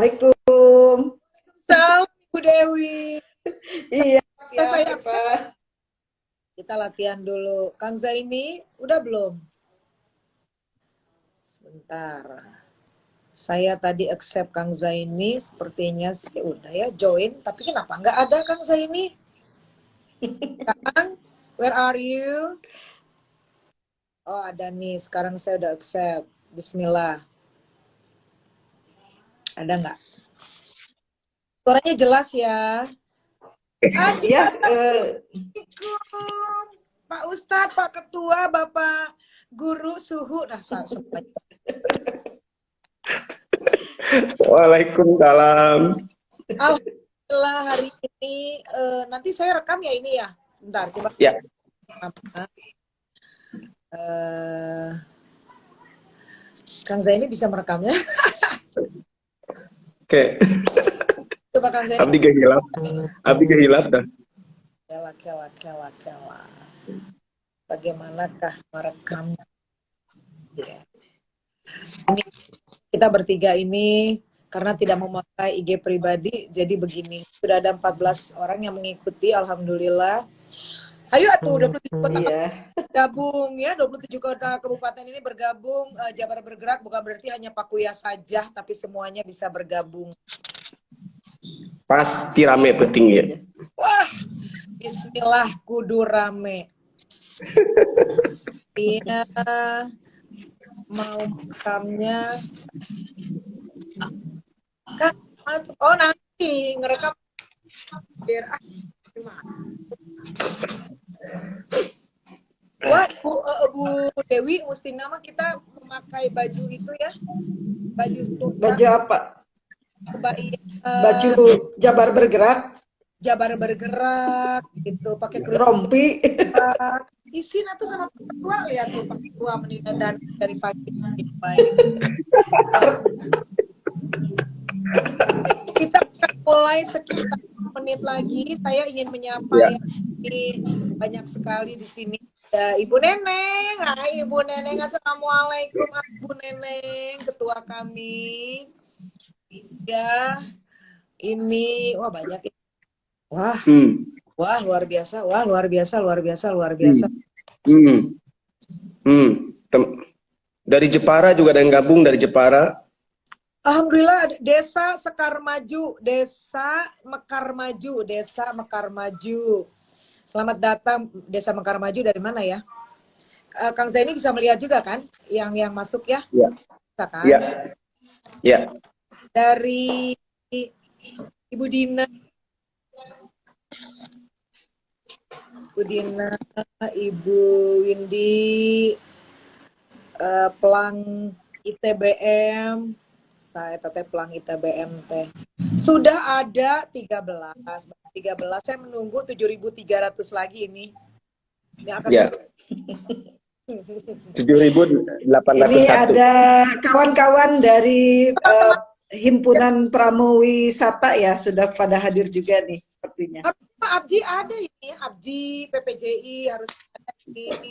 Assalamualaikum. Salam Bu Dewi. Iya, ya, Saya Pak. akses. Kita latihan dulu. Kang Zaini, udah belum? Sebentar. Saya tadi accept Kang Zaini, sepertinya sih udah ya join. Tapi kenapa nggak ada Kang Zaini? Kang, where are you? Oh ada nih, sekarang saya udah accept. Bismillah. Ada nggak? Suaranya jelas ya. Ya, Assalamualaikum. Pak Ustadz, Pak Ketua, Bapak Guru Suhu. Nah, semuanya. Waalaikumsalam. Alhamdulillah hari ini nanti saya rekam ya ini ya. Bentar, coba. Ya. Kang Zaini bisa merekamnya? Oke. Coba Kang Zaini. Abdi gehilap. Abdi gehilap dah. Kela. Bagaimanakah merekamnya? Ya. Ini kita bertiga ini karena tidak memakai IG pribadi, jadi begini. Sudah ada 14 orang yang mengikuti, alhamdulillah. Ayo atuh 27 kota bergabung ya, 27 kota kabupaten ini bergabung. Jabar bergerak bukan berarti hanya Pakuya saja, tapi semuanya bisa bergabung. Pasti rame penting ya. Wah, bismillah kudu rame. Iya, mau rekamnya. Kan, oh nanti ngerekam biar Wah, Bu Dewi, mesti nama kita memakai baju itu ya, baju apa? Baju Jabar bergerak. Jabar bergerak, gitu, pakai rompi. Isin atau sama Pak Ketua, lihat tuh Pak Ketua menilai dan dari pagi baik. Kita akan mulai sekitar menit lagi. Saya ingin menyapa ya. Banyak sekali di sini. Ya, Ibu Neneng. Hai Ibu Neneng. Assalamualaikum Ibu Neneng, ketua kami. Ya, ini wah banyak. Wah. Wah, luar biasa. Wah, luar biasa. Dari Jepara juga ada yang gabung dari Jepara. Alhamdulillah, Desa Mekar Maju. Selamat datang Desa Mekar Maju, dari mana ya? Kang Zaini bisa melihat juga kan yang masuk ya? Iya. Bisa kan? Iya. Iya. Dari Ibu Dina, Ibu Windy, Pelang ITBM, saya teteh Pelang ITBM teh. Sudah ada 13. Saya menunggu 7.300 lagi ini. Yang akan ya. 7.800. Ini ada kawan-kawan dari Himpunan Pramowisata ya, sudah pada hadir juga nih sepertinya. Abji ada ini, Abji PPJI harus ada ini.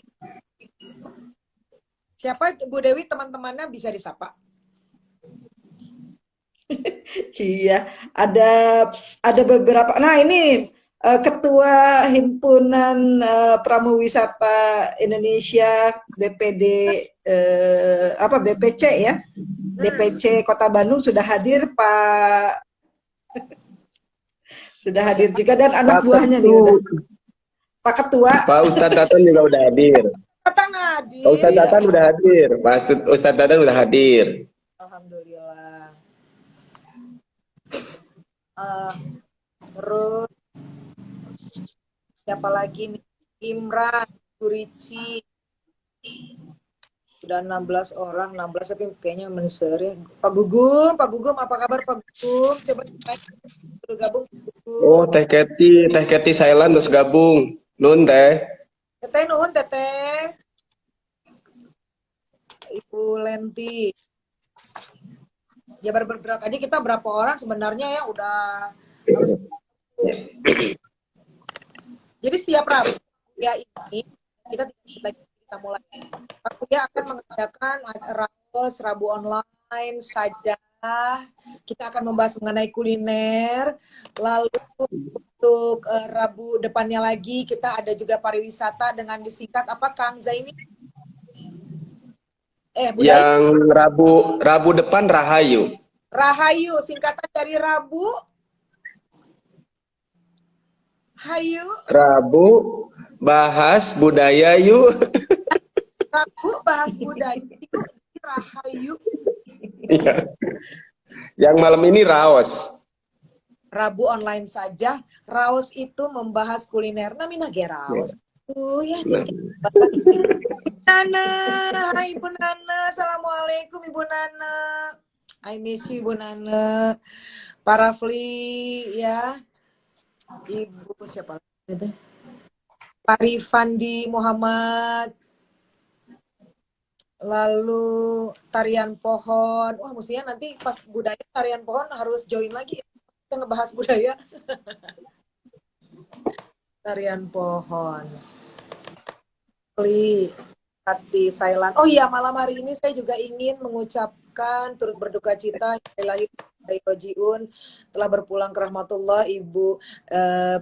Siapa Bu Dewi, teman-temannya bisa disapa? Iya, ada beberapa. Nah, ini Ketua Himpunan Pramowisata Indonesia BPD BPC ya. DPC Kota Bandung sudah hadir, Pak. Sudah hadir juga, dan anak buahnya nih udah. Pak Ketua. Pak Ustadz Tatan juga udah hadir. Tatan hadir. Pak Ustadz Tatan udah hadir. Pak Ustadz Tatan udah hadir. Alhamdulillah. Terus siapa lagi nih? Imran, Turici. Sudah 16 orang, 16 tapi kayaknya menseri. Pak Gugum apa kabar Pak Gugum? Coba bergabung. Oh, Teh Keti Sailan terus gabung. Nun Teh. Teteh. Ibu Lenti. Jabar bergerak aja kita berapa orang sebenarnya ya udah harus. Jadi setiap Rabu ya ini kita mulai. Aku ya akan mengadakan Rabu online saja kita akan membahas mengenai kuliner. Lalu untuk Rabu depannya lagi kita ada juga pariwisata dengan disingkat apa Kang Zaini? Budaya. Yang Rabu depan Rahayu. Rahayu, singkatan dari Rabu. Hayu. Rabu bahas budaya yuk. Rabu bahas budaya yuk. Rahayu. Iya. Yang malam ini Raos. Rabu online saja. Raos itu membahas kuliner. Namina ge Raos. Ya, Nana, hai Ibu Nana, assalamualaikum Ibu Nana, I miss you Ibu Nana, para Fli ya, Ibu siapa lagi? Parifandi Muhammad, lalu tarian pohon, wah mestinya nanti pas budaya tarian pohon harus join lagi, kita ngebahas budaya, tarian pohon, Fli. Hati Sailan. Oh iya, malam hari ini saya juga ingin mengucapkan turut berduka cita Ilahi Rojiun telah berpulang ke rahmatullah Ibu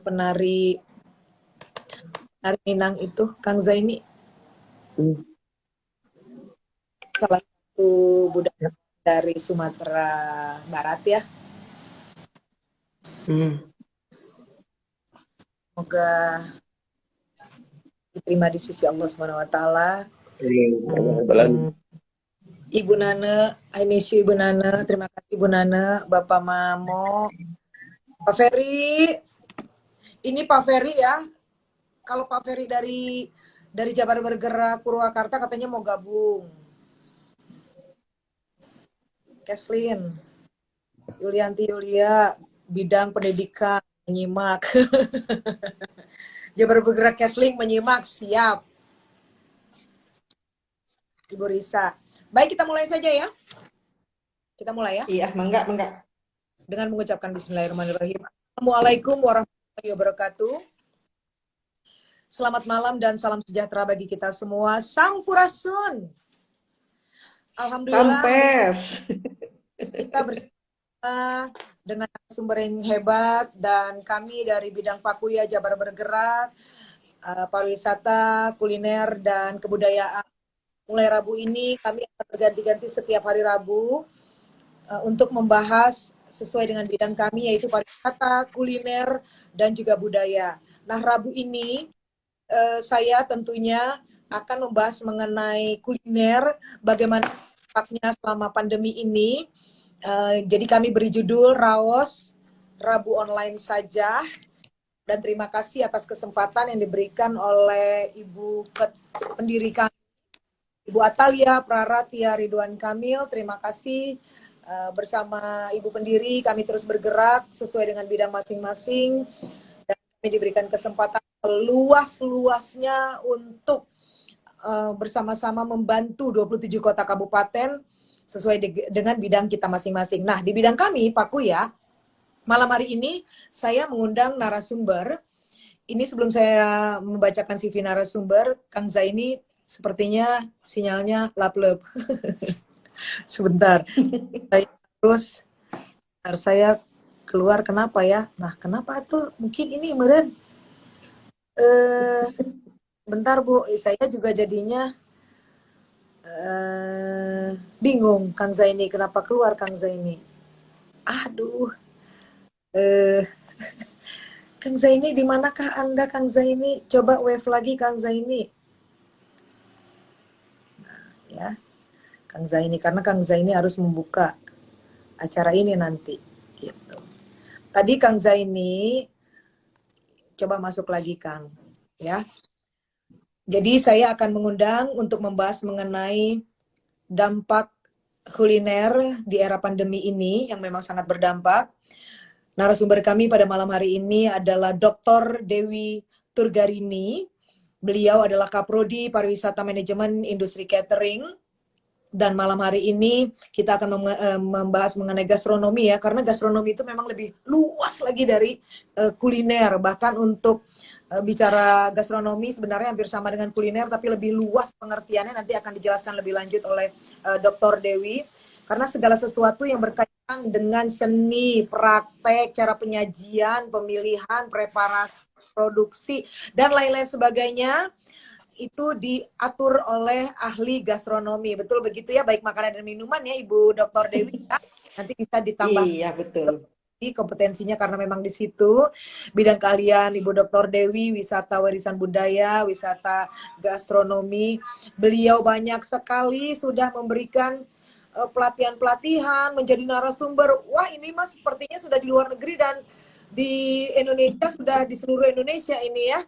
penari Minang itu Kang Zaini. Salah satu budak dari Sumatera Barat ya. Semoga diterima di sisi Allah Subhanahu wa taala. Ibu Nana, I miss you Ibu Nana. Terima kasih Ibu Nana, Bapak Mamo. Pak Ferry. Ini Pak Ferry ya. Kalau Pak Ferry dari Jabar Bergerak Purwakarta katanya mau gabung. Keslin. Yulianti Yulia, bidang pendidikan menyimak. Jabar Bergerak Kesling menyimak, siap. Ibu Risa. Baik, kita mulai saja ya. Kita mulai ya. Iya, mangga. Dengan mengucapkan bismillahirrahmanirrahim. Assalamualaikum warahmatullahi wabarakatuh. Selamat malam dan salam sejahtera bagi kita semua. Sampurasun. Alhamdulillah. Sampes. Kita bersama dengan sumber yang hebat dan kami dari bidang Pakuya Jabar Bergerak, pariwisata, kuliner, dan kebudayaan. Mulai Rabu ini kami akan berganti-ganti setiap hari Rabu untuk membahas sesuai dengan bidang kami yaitu pariwisata, kuliner, dan juga budaya. Nah Rabu ini saya tentunya akan membahas mengenai kuliner, bagaimana dampaknya selama pandemi ini. Jadi kami beri judul Raos Rabu online saja, dan terima kasih atas kesempatan yang diberikan oleh Ibu pendiri kami, Ibu Atalia Praratia Ridwan Kamil. Terima kasih bersama Ibu pendiri kami terus bergerak sesuai dengan bidang masing-masing, dan kami diberikan kesempatan luas-luasnya untuk bersama-sama membantu 27 kota kabupaten sesuai dengan bidang kita masing-masing. Nah, di bidang kami, Pakuya, malam hari ini saya mengundang narasumber. Ini sebelum saya membacakan CV narasumber, Kang Zaini sepertinya sinyalnya lap-lep. Sebentar. Saya keluar, kenapa ya? Nah, kenapa tuh? Mungkin ini meren. Bentar, Bu. Saya juga jadinya bingung, Kang Zaini, kenapa keluar Kang Zaini? Aduh, Kang Zaini, di manakah Anda, Kang Zaini? Coba wave lagi, Kang Zaini. Nah, ya, Kang Zaini, karena Kang Zaini harus membuka acara ini nanti. Gitu. Tadi Kang Zaini, coba masuk lagi, Kang. Ya. Jadi saya akan mengundang untuk membahas mengenai dampak kuliner di era pandemi ini yang memang sangat berdampak. Narasumber kami pada malam hari ini adalah Dr. Dewi Turgarini. Beliau adalah Kaprodi Pariwisata Manajemen Industri Catering. Dan malam hari ini kita akan membahas mengenai gastronomi ya, karena gastronomi itu memang lebih luas lagi dari kuliner. Bahkan untuk bicara gastronomi sebenarnya hampir sama dengan kuliner, tapi lebih luas pengertiannya, nanti akan dijelaskan lebih lanjut oleh Dr. Dewi. Karena segala sesuatu yang berkaitan dengan seni, praktek, cara penyajian, pemilihan, preparasi, produksi, dan lain-lain sebagainya itu diatur oleh ahli gastronomi. Betul begitu ya, baik makanan dan minuman ya Ibu Dr. Dewi ya. Nanti bisa ditambah Iya, betul. kompetensinya karena memang di situ bidang kalian Ibu Dr. Dewi, wisata warisan budaya, wisata gastronomi. Beliau banyak sekali sudah memberikan pelatihan-pelatihan, menjadi narasumber. Wah, ini Mas sepertinya sudah di luar negeri dan di Indonesia, sudah di seluruh Indonesia ini ya.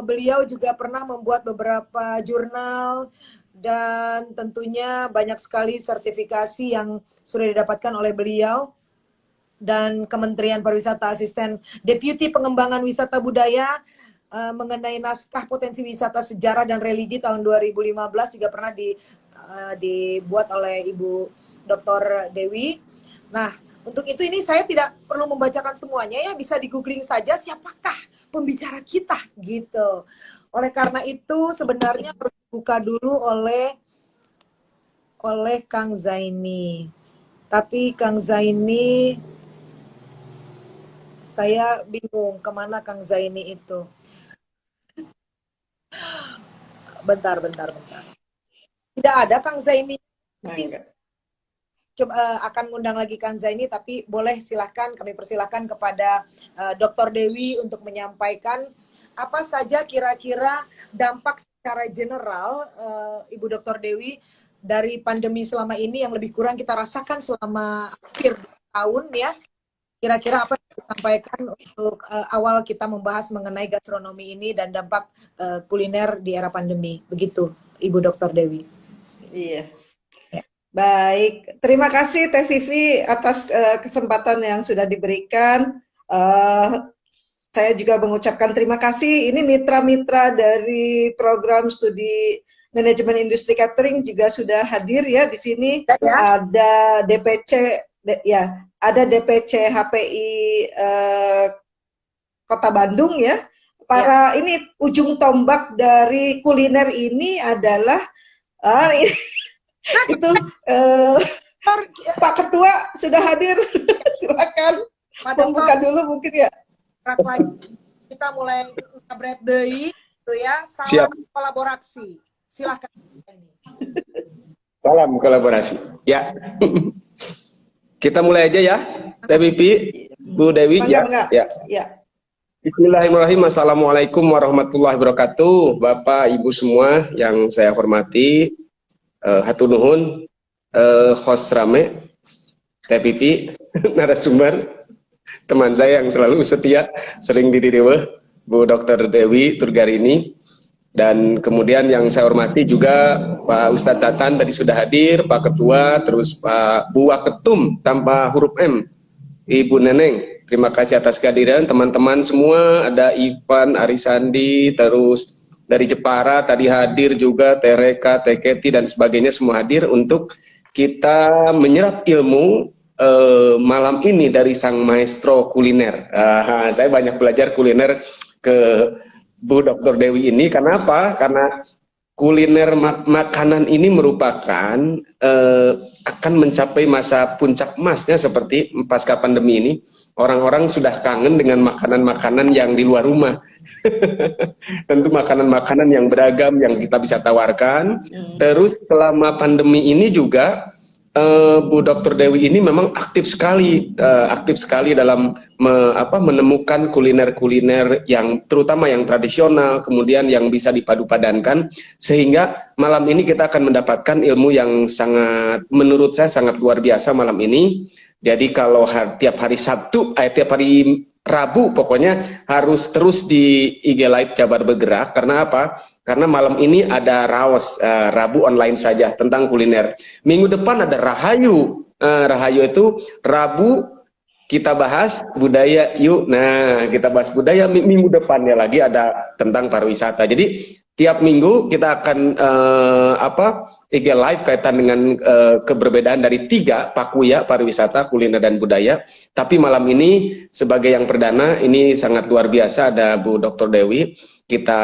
Beliau juga pernah membuat beberapa jurnal dan tentunya banyak sekali sertifikasi yang sudah didapatkan oleh beliau dan Kementerian Pariwisata Asisten Deputi Pengembangan Wisata Budaya mengenai naskah potensi wisata sejarah dan religi tahun 2015 juga pernah dibuat oleh Ibu Dr. Dewi. Nah, untuk itu ini saya tidak perlu membacakan semuanya ya, bisa di googling saja siapakah pembicara kita gitu. Oleh karena itu sebenarnya harus dibuka dulu oleh Kang Zaini. Tapi Kang Zaini, saya bingung kemana Kang Zaini itu. Bentar. Tidak ada Kang Zaini. Coba akan ngundang lagi Kang Zaini, tapi boleh silahkan kami persilahkan kepada Dr. Dewi untuk menyampaikan apa saja kira-kira dampak secara general Ibu Dr. Dewi dari pandemi selama ini yang lebih kurang kita rasakan selama hampir 2 tahun ya. Kira-kira apa yang disampaikan untuk awal kita membahas mengenai gastronomi ini dan dampak kuliner di era pandemi. Begitu Ibu Dr. Dewi. Iya. Baik, terima kasih Teh Vivi atas kesempatan yang sudah diberikan. Saya juga mengucapkan terima kasih. Ini mitra-mitra dari program studi manajemen industri catering juga sudah hadir ya di sini. Ya. Ada DPC, ya, ada DPC HPI Kota Bandung ya. Para ini ujung tombak dari kuliner ini adalah itu Pak Ketua sudah hadir. Silakan membuka dulu mungkin ya. Kita mulai bread day itu ya. Salam kolaborasi. Silakan. Salam kolaborasi. Ya. Kita mulai aja ya. Teh Vivi, Bu Dewi ya. Bismillahirrahmanirrahim. Assalamualaikum warahmatullahi wabarakatuh. Bapak, Ibu semua yang saya hormati. Hatur nuhun, host rame, Teh Vivi, narasumber, teman saya yang selalu setia, sering didiriweh, Bu Dr. Dewi Turgarini, dan kemudian yang saya hormati juga Pak Ustadz Tatan tadi sudah hadir, Pak Ketua, terus Pak Bu Waketum tanpa huruf M, Ibu Neneng. Terima kasih atas kehadiran teman-teman semua, ada Ivan, Arisandi, terus dari Jepara tadi hadir juga Tereka, Teketi dan sebagainya semua hadir untuk kita menyerap ilmu malam ini dari sang maestro kuliner. Saya banyak belajar kuliner ke Bu Dr. Dewi ini. Karena apa? Karena kuliner makanan ini merupakan akan mencapai masa puncak emasnya seperti pasca pandemi ini. Orang-orang sudah kangen dengan makanan-makanan yang di luar rumah. Tentu makanan-makanan yang beragam yang kita bisa tawarkan. Terus selama pandemi ini juga Bu Dr. Dewi ini memang aktif sekali dalam menemukan kuliner-kuliner yang terutama yang tradisional, kemudian yang bisa dipadu-padankan, sehingga malam ini kita akan mendapatkan ilmu yang sangat, menurut saya sangat luar biasa malam ini. Jadi kalau tiap hari Sabtu, tiap hari Rabu pokoknya harus terus di IG Live Jabar Bergerak. Karena apa? Karena malam ini ada Raos, Rabu online saja tentang kuliner. Minggu depan ada Rahayu. Rahayu itu Rabu kita bahas budaya yuk. Nah, kita bahas budaya. Minggu depannya lagi ada tentang pariwisata. Jadi tiap minggu kita akan IG Live kaitan dengan keberbedaan dari 3 Pakuya, pariwisata, kuliner dan budaya. Tapi malam ini sebagai yang perdana ini sangat luar biasa ada Bu Dr. Dewi. Kita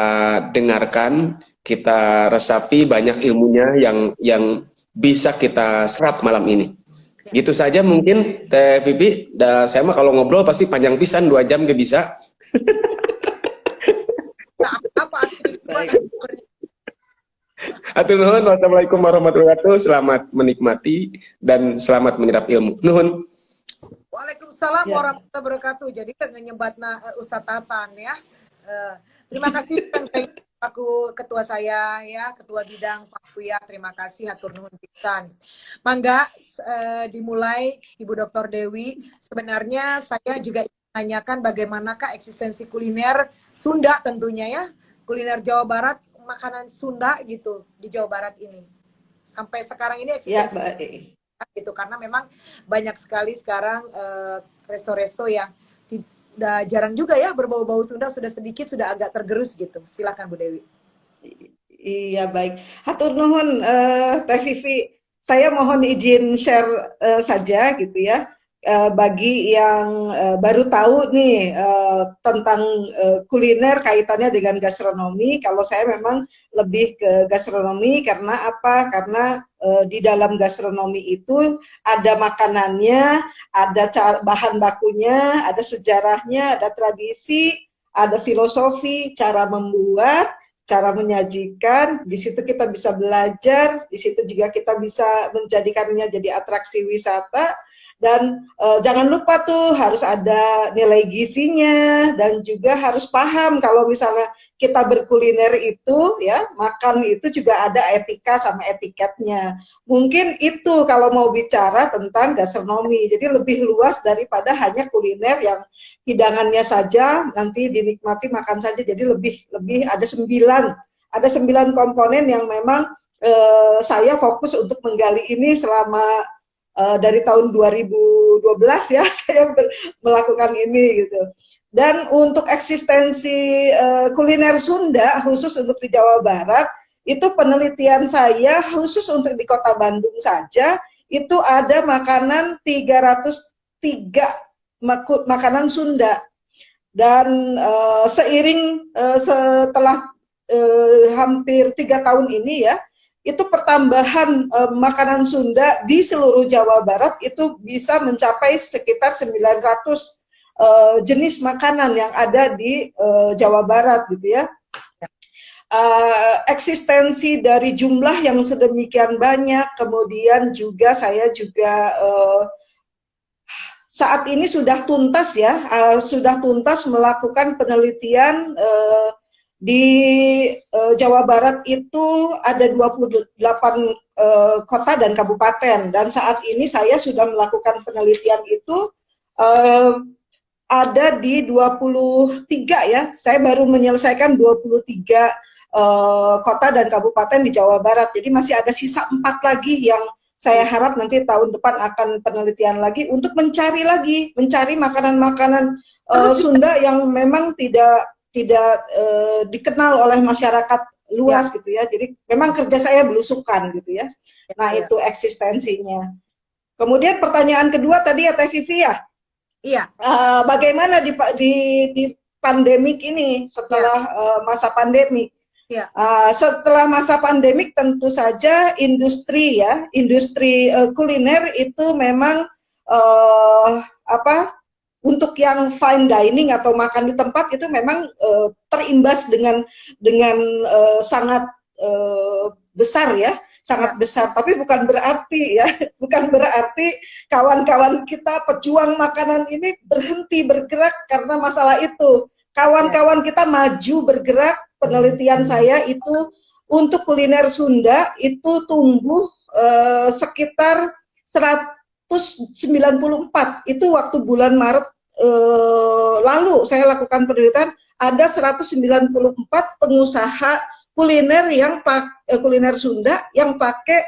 dengarkan, kita resapi banyak ilmunya yang bisa kita serap malam ini. Gitu saja mungkin Teh Vivi. Saya mah kalau ngobrol pasti panjang pisan 2 jam gak bisa. Nggak apa-apa. Atur nuhun. Wassalamualaikum warahmatullahi wabarakatuh. Selamat menikmati dan selamat menyerap ilmu. Nuhun. Waalaikumsalam Ya. warahmatullahi wabarakatuh. Jadi ngenyembatna Ustaz Tatan ya. Terima kasih Kang saya aku ketua saya ya, ketua bidang Pak Kuya. Terima kasih hatur nuhun pisan. Mangga dimulai Ibu Dr. Dewi. Sebenarnya saya juga ingin menanyakan bagaimanakah eksistensi kuliner Sunda tentunya ya. Kuliner Jawa Barat, makanan Sunda gitu di Jawa Barat ini. Sampai sekarang ini Ya, eksistensi baik. gitu karena memang banyak sekali sekarang resto-resto yang udah jarang juga ya berbau-bau Sunda, sudah sedikit sudah agak tergerus gitu. Silakan Bu Dewi. Iya, baik. Hatur nuhun Teh Vivi. Saya mohon izin share saja gitu ya. Bagi yang baru tahu nih tentang kuliner kaitannya dengan gastronomi. Kalau saya memang lebih ke gastronomi karena apa? Karena di dalam gastronomi itu ada makanannya, ada bahan bakunya, ada sejarahnya, ada tradisi, ada filosofi, cara membuat, cara menyajikan. Di situ kita bisa belajar, di situ juga kita bisa menjadikannya jadi atraksi wisata. Dan jangan lupa tuh harus ada nilai gizinya dan juga harus paham kalau misalnya kita berkuliner itu ya, makan itu juga ada etika sama etiketnya. Mungkin itu kalau mau bicara tentang gastronomi. Jadi lebih luas daripada hanya kuliner yang hidangannya saja nanti dinikmati makan saja. Jadi lebih ada 9 komponen yang memang saya fokus untuk menggali ini selama dari tahun 2012 ya saya melakukan ini gitu. Dan untuk eksistensi kuliner Sunda khusus untuk di Jawa Barat itu penelitian saya khusus untuk di Kota Bandung saja itu ada makanan 303 makanan Sunda. Dan seiring setelah hampir 3 tahun ini ya, itu pertambahan makanan Sunda di seluruh Jawa Barat itu bisa mencapai sekitar 900 jenis makanan yang ada di Jawa Barat gitu ya. Eksistensi dari jumlah yang sedemikian banyak, kemudian juga saya juga saat ini sudah tuntas ya, sudah tuntas melakukan penelitian di Jawa Barat itu ada 28 kota dan kabupaten, dan saat ini saya sudah melakukan penelitian itu ada di 23 ya. Saya baru menyelesaikan 23 kota dan kabupaten di Jawa Barat. Jadi masih ada sisa 4 lagi yang saya harap nanti tahun depan akan penelitian lagi untuk mencari makanan-makanan Sunda yang memang tidak dikenal oleh masyarakat luas gitu ya. Jadi memang kerja saya belusukan gitu ya. Nah itu eksistensinya. Kemudian pertanyaan kedua tadi ya Teh Vivi ya. Iya. Bagaimana di pandemik ini setelah masa pandemi? Ya. Setelah masa pandemik tentu saja industri kuliner itu memang untuk yang fine dining atau makan di tempat itu memang terimbas dengan sangat besar ya, sangat besar. Tapi bukan berarti kawan-kawan kita pejuang makanan ini berhenti bergerak karena masalah itu. Kawan-kawan kita maju bergerak. Penelitian saya itu untuk kuliner Sunda itu tumbuh sekitar 194. Itu waktu bulan Maret lalu saya lakukan penelitian, ada 194 pengusaha kuliner kuliner Sunda yang pakai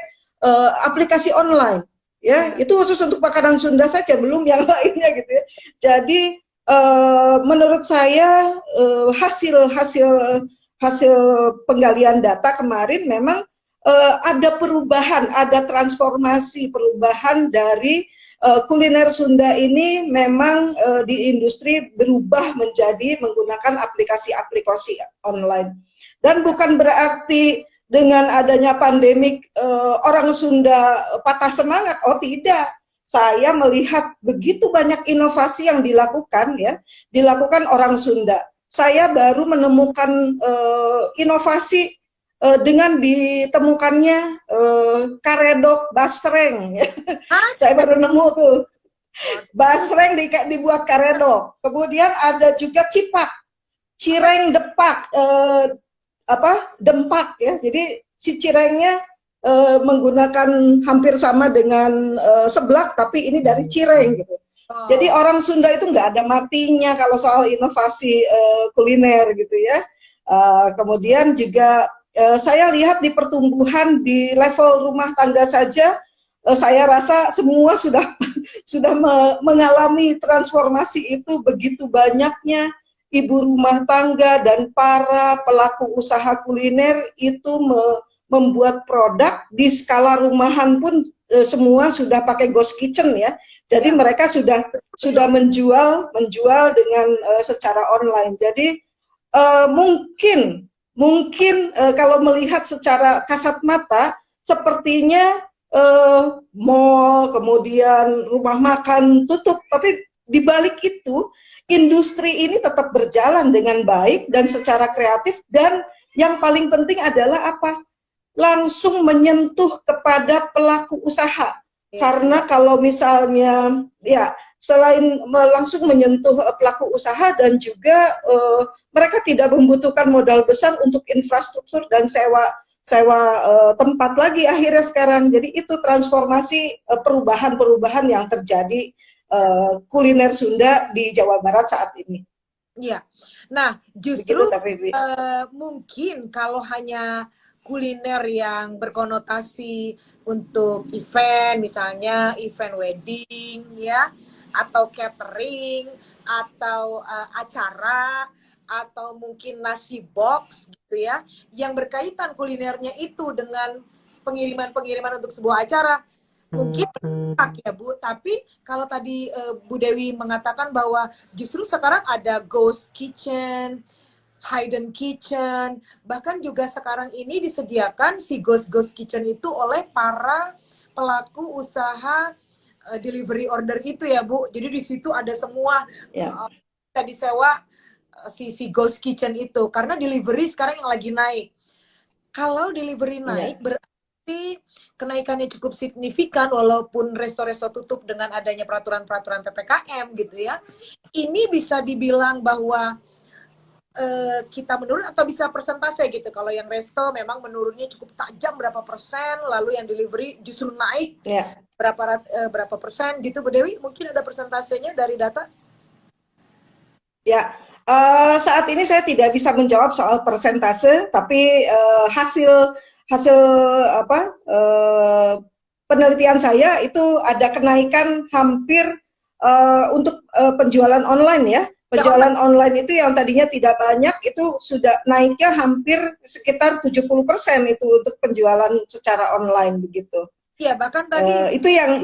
aplikasi online ya. Itu khusus untuk makanan Sunda saja, belum yang lainnya gitu ya. Jadi menurut saya hasil penggalian data kemarin memang ada perubahan, ada perubahan dari kuliner Sunda ini memang di industri berubah menjadi menggunakan aplikasi-aplikasi online. Dan bukan berarti dengan adanya pandemik orang Sunda patah semangat, oh tidak. saya melihat begitu banyak inovasi yang dilakukan ya, dilakukan orang Sunda. Saya baru menemukan inovasi dengan ditemukannya karedok basreng. Ya. Saya baru nemu tuh basreng dibuat karedok. Kemudian ada juga cipak, cireng depak, dempak ya. Jadi si cirengnya menggunakan hampir sama dengan seblak, tapi ini dari cireng gitu. Jadi orang Sunda itu nggak ada matinya kalau soal inovasi kuliner gitu ya. Kemudian juga saya lihat di pertumbuhan di level rumah tangga saja, saya rasa semua sudah sudah mengalami transformasi itu. Begitu banyaknya ibu rumah tangga dan para pelaku usaha kuliner itu membuat produk di skala rumahan pun semua sudah pakai ghost kitchen ya. Jadi mereka sudah menjual dengan secara online. Jadi mungkin kalau melihat secara kasat mata sepertinya mall kemudian rumah makan tutup, tapi di balik itu industri ini tetap berjalan dengan baik dan secara kreatif, dan yang paling penting adalah apa? Langsung menyentuh kepada pelaku usaha. Karena kalau misalnya ya selain langsung menyentuh pelaku usaha dan juga mereka tidak membutuhkan modal besar untuk infrastruktur dan sewa tempat lagi akhirnya sekarang. Jadi itu transformasi perubahan-perubahan yang terjadi kuliner Sunda di Jawa Barat saat ini. Iya. Nah, justru mungkin kalau hanya kuliner yang berkonotasi untuk event, misalnya event wedding ya, atau catering, atau acara, atau mungkin nasi box gitu ya, yang berkaitan kulinernya itu dengan pengiriman untuk sebuah acara, mungkin ya Bu. Tapi kalau tadi Bu Dewi mengatakan bahwa justru sekarang ada ghost kitchen, hidden kitchen, bahkan juga sekarang ini disediakan si ghost kitchen itu oleh para pelaku usaha delivery order itu ya Bu. Jadi di situ ada semua bisa disewa si ghost kitchen itu, karena delivery sekarang yang lagi naik. Kalau delivery naik berarti kenaikannya cukup signifikan, walaupun resto-resto tutup dengan adanya peraturan-peraturan PPKM gitu ya. Ini bisa dibilang bahwa kita menurun atau bisa persentase gitu. Kalau yang resto memang menurunnya cukup tajam berapa persen, lalu yang delivery justru naik berapa persen gitu, Bu Dewi? Mungkin ada persentasenya dari data? Ya, saat ini saya tidak bisa menjawab soal persentase, tapi hasil penelitian saya itu ada kenaikan hampir untuk penjualan online ya. Penjualan online itu yang tadinya tidak banyak itu sudah naiknya hampir sekitar 70% itu untuk penjualan secara online begitu. Iya, bahkan tadi itu yang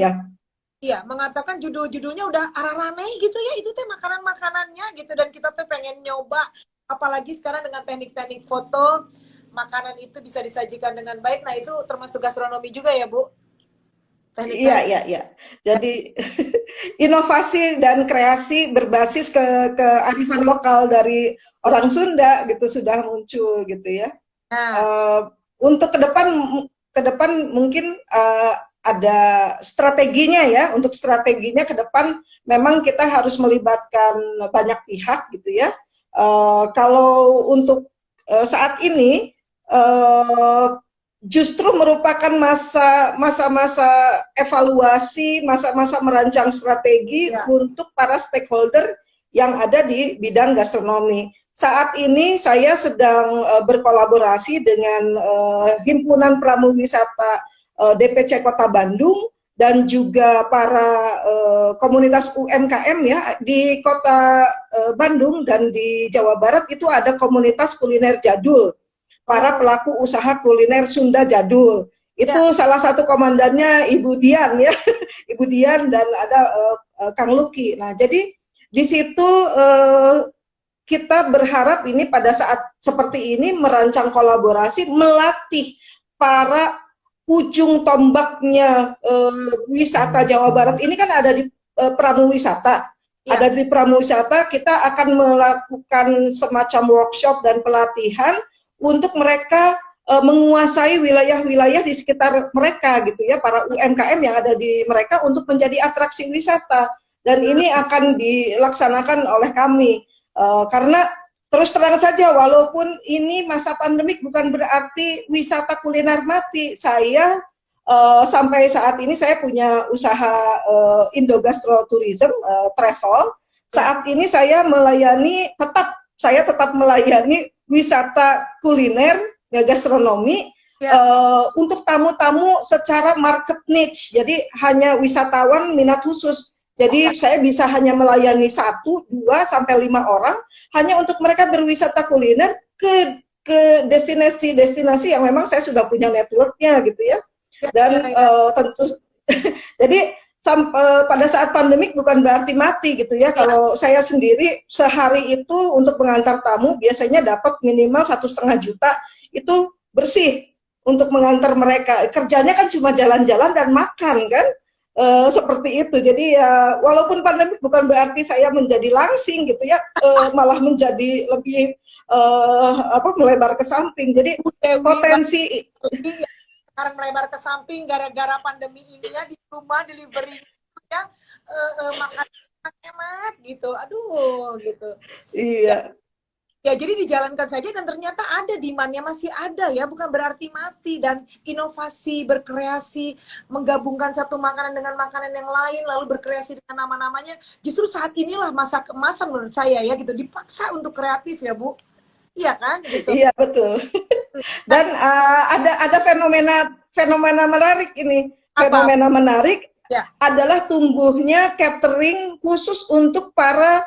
iya, mengatakan judul-judulnya udah arah-ranai gitu ya, itu teh makanan-makanannya gitu, dan kita tuh pengen nyoba, apalagi sekarang dengan teknik-teknik foto, makanan itu bisa disajikan dengan baik. Nah, itu termasuk gastronomi juga ya, Bu? Iya. Jadi inovasi dan kreasi berbasis kearifan lokal dari orang Sunda gitu sudah muncul gitu ya. Untuk ke depan mungkin ada strateginya ya. Untuk strateginya ke depan memang kita harus melibatkan banyak pihak gitu ya. Kalau untuk saat ini justru merupakan masa-masa evaluasi, masa-masa merancang strategi untuk para stakeholder yang ada di bidang gastronomi. Saat ini saya sedang berkolaborasi dengan Himpunan Pramuwisata DPC Kota Bandung dan juga para komunitas UMKM ya di Kota Bandung dan di Jawa Barat. Itu ada komunitas kuliner jadul, para pelaku usaha kuliner Sunda jadul. Itu salah satu komandannya Ibu Dian ya, Ibu Dian, dan ada Kang Luki. Nah, jadi di situ kita berharap ini pada saat seperti ini merancang kolaborasi, melatih para ujung tombaknya wisata Jawa Barat ini kan ada di Pramu Wisata. Ya. Ada di Pramu Wisata, kita akan melakukan semacam workshop dan pelatihan untuk mereka menguasai wilayah-wilayah di sekitar mereka gitu ya, para UMKM yang ada di mereka untuk menjadi atraksi wisata. Dan ini akan dilaksanakan oleh kami karena terus terang saja, walaupun ini masa pandemik bukan berarti wisata kuliner mati. Saya sampai saat ini saya punya usaha Indogastro Tourism travel. Saat ini saya tetap melayani wisata kuliner, gastronomi untuk tamu-tamu secara market niche. Jadi hanya wisatawan minat khusus. Jadi saya bisa hanya melayani 1, 2, sampai 5 orang hanya untuk mereka berwisata kuliner ke destinasi-destinasi yang memang saya sudah punya networknya gitu ya. Dan tentu jadi pada saat pandemik bukan berarti mati gitu ya. Kalau saya sendiri sehari itu untuk mengantar tamu biasanya dapat minimal 1,5 juta itu bersih untuk mengantar mereka. Kerjanya kan cuma jalan-jalan dan makan kan. Seperti itu. Jadi ya walaupun pandemi bukan berarti saya menjadi langsing gitu ya, malah menjadi lebih melebar ke samping. Jadi potensi sekarang melebar ke samping gara-gara pandemi ini ya, di rumah delivery ya, makan enak gitu. Aduh gitu. Iya. Ya, jadi dijalankan saja dan ternyata ada demand-nya, masih ada ya, bukan berarti mati. Dan inovasi, berkreasi, menggabungkan satu makanan dengan makanan yang lain, lalu berkreasi dengan nama-namanya. Justru saat inilah masa keemasan menurut saya ya gitu, dipaksa untuk kreatif ya Bu. Iya kan? Gitu. Iya betul. Dan ada fenomena menarik ini. Fenomena menarik adalah tumbuhnya catering khusus untuk para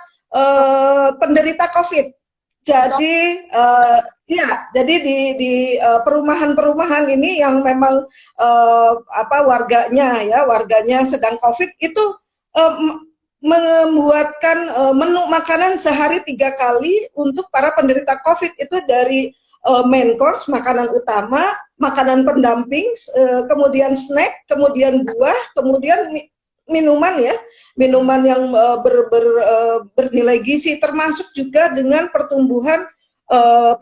penderita COVID. Jadi jadi di perumahan-perumahan ini yang memang warganya sedang COVID itu membuatkan menu makanan sehari 3 kali untuk para penderita COVID, itu dari main course, makanan utama, makanan pendamping, kemudian snack, kemudian buah, kemudian minuman ya, minuman yang bernilai gizi, termasuk juga dengan pertumbuhan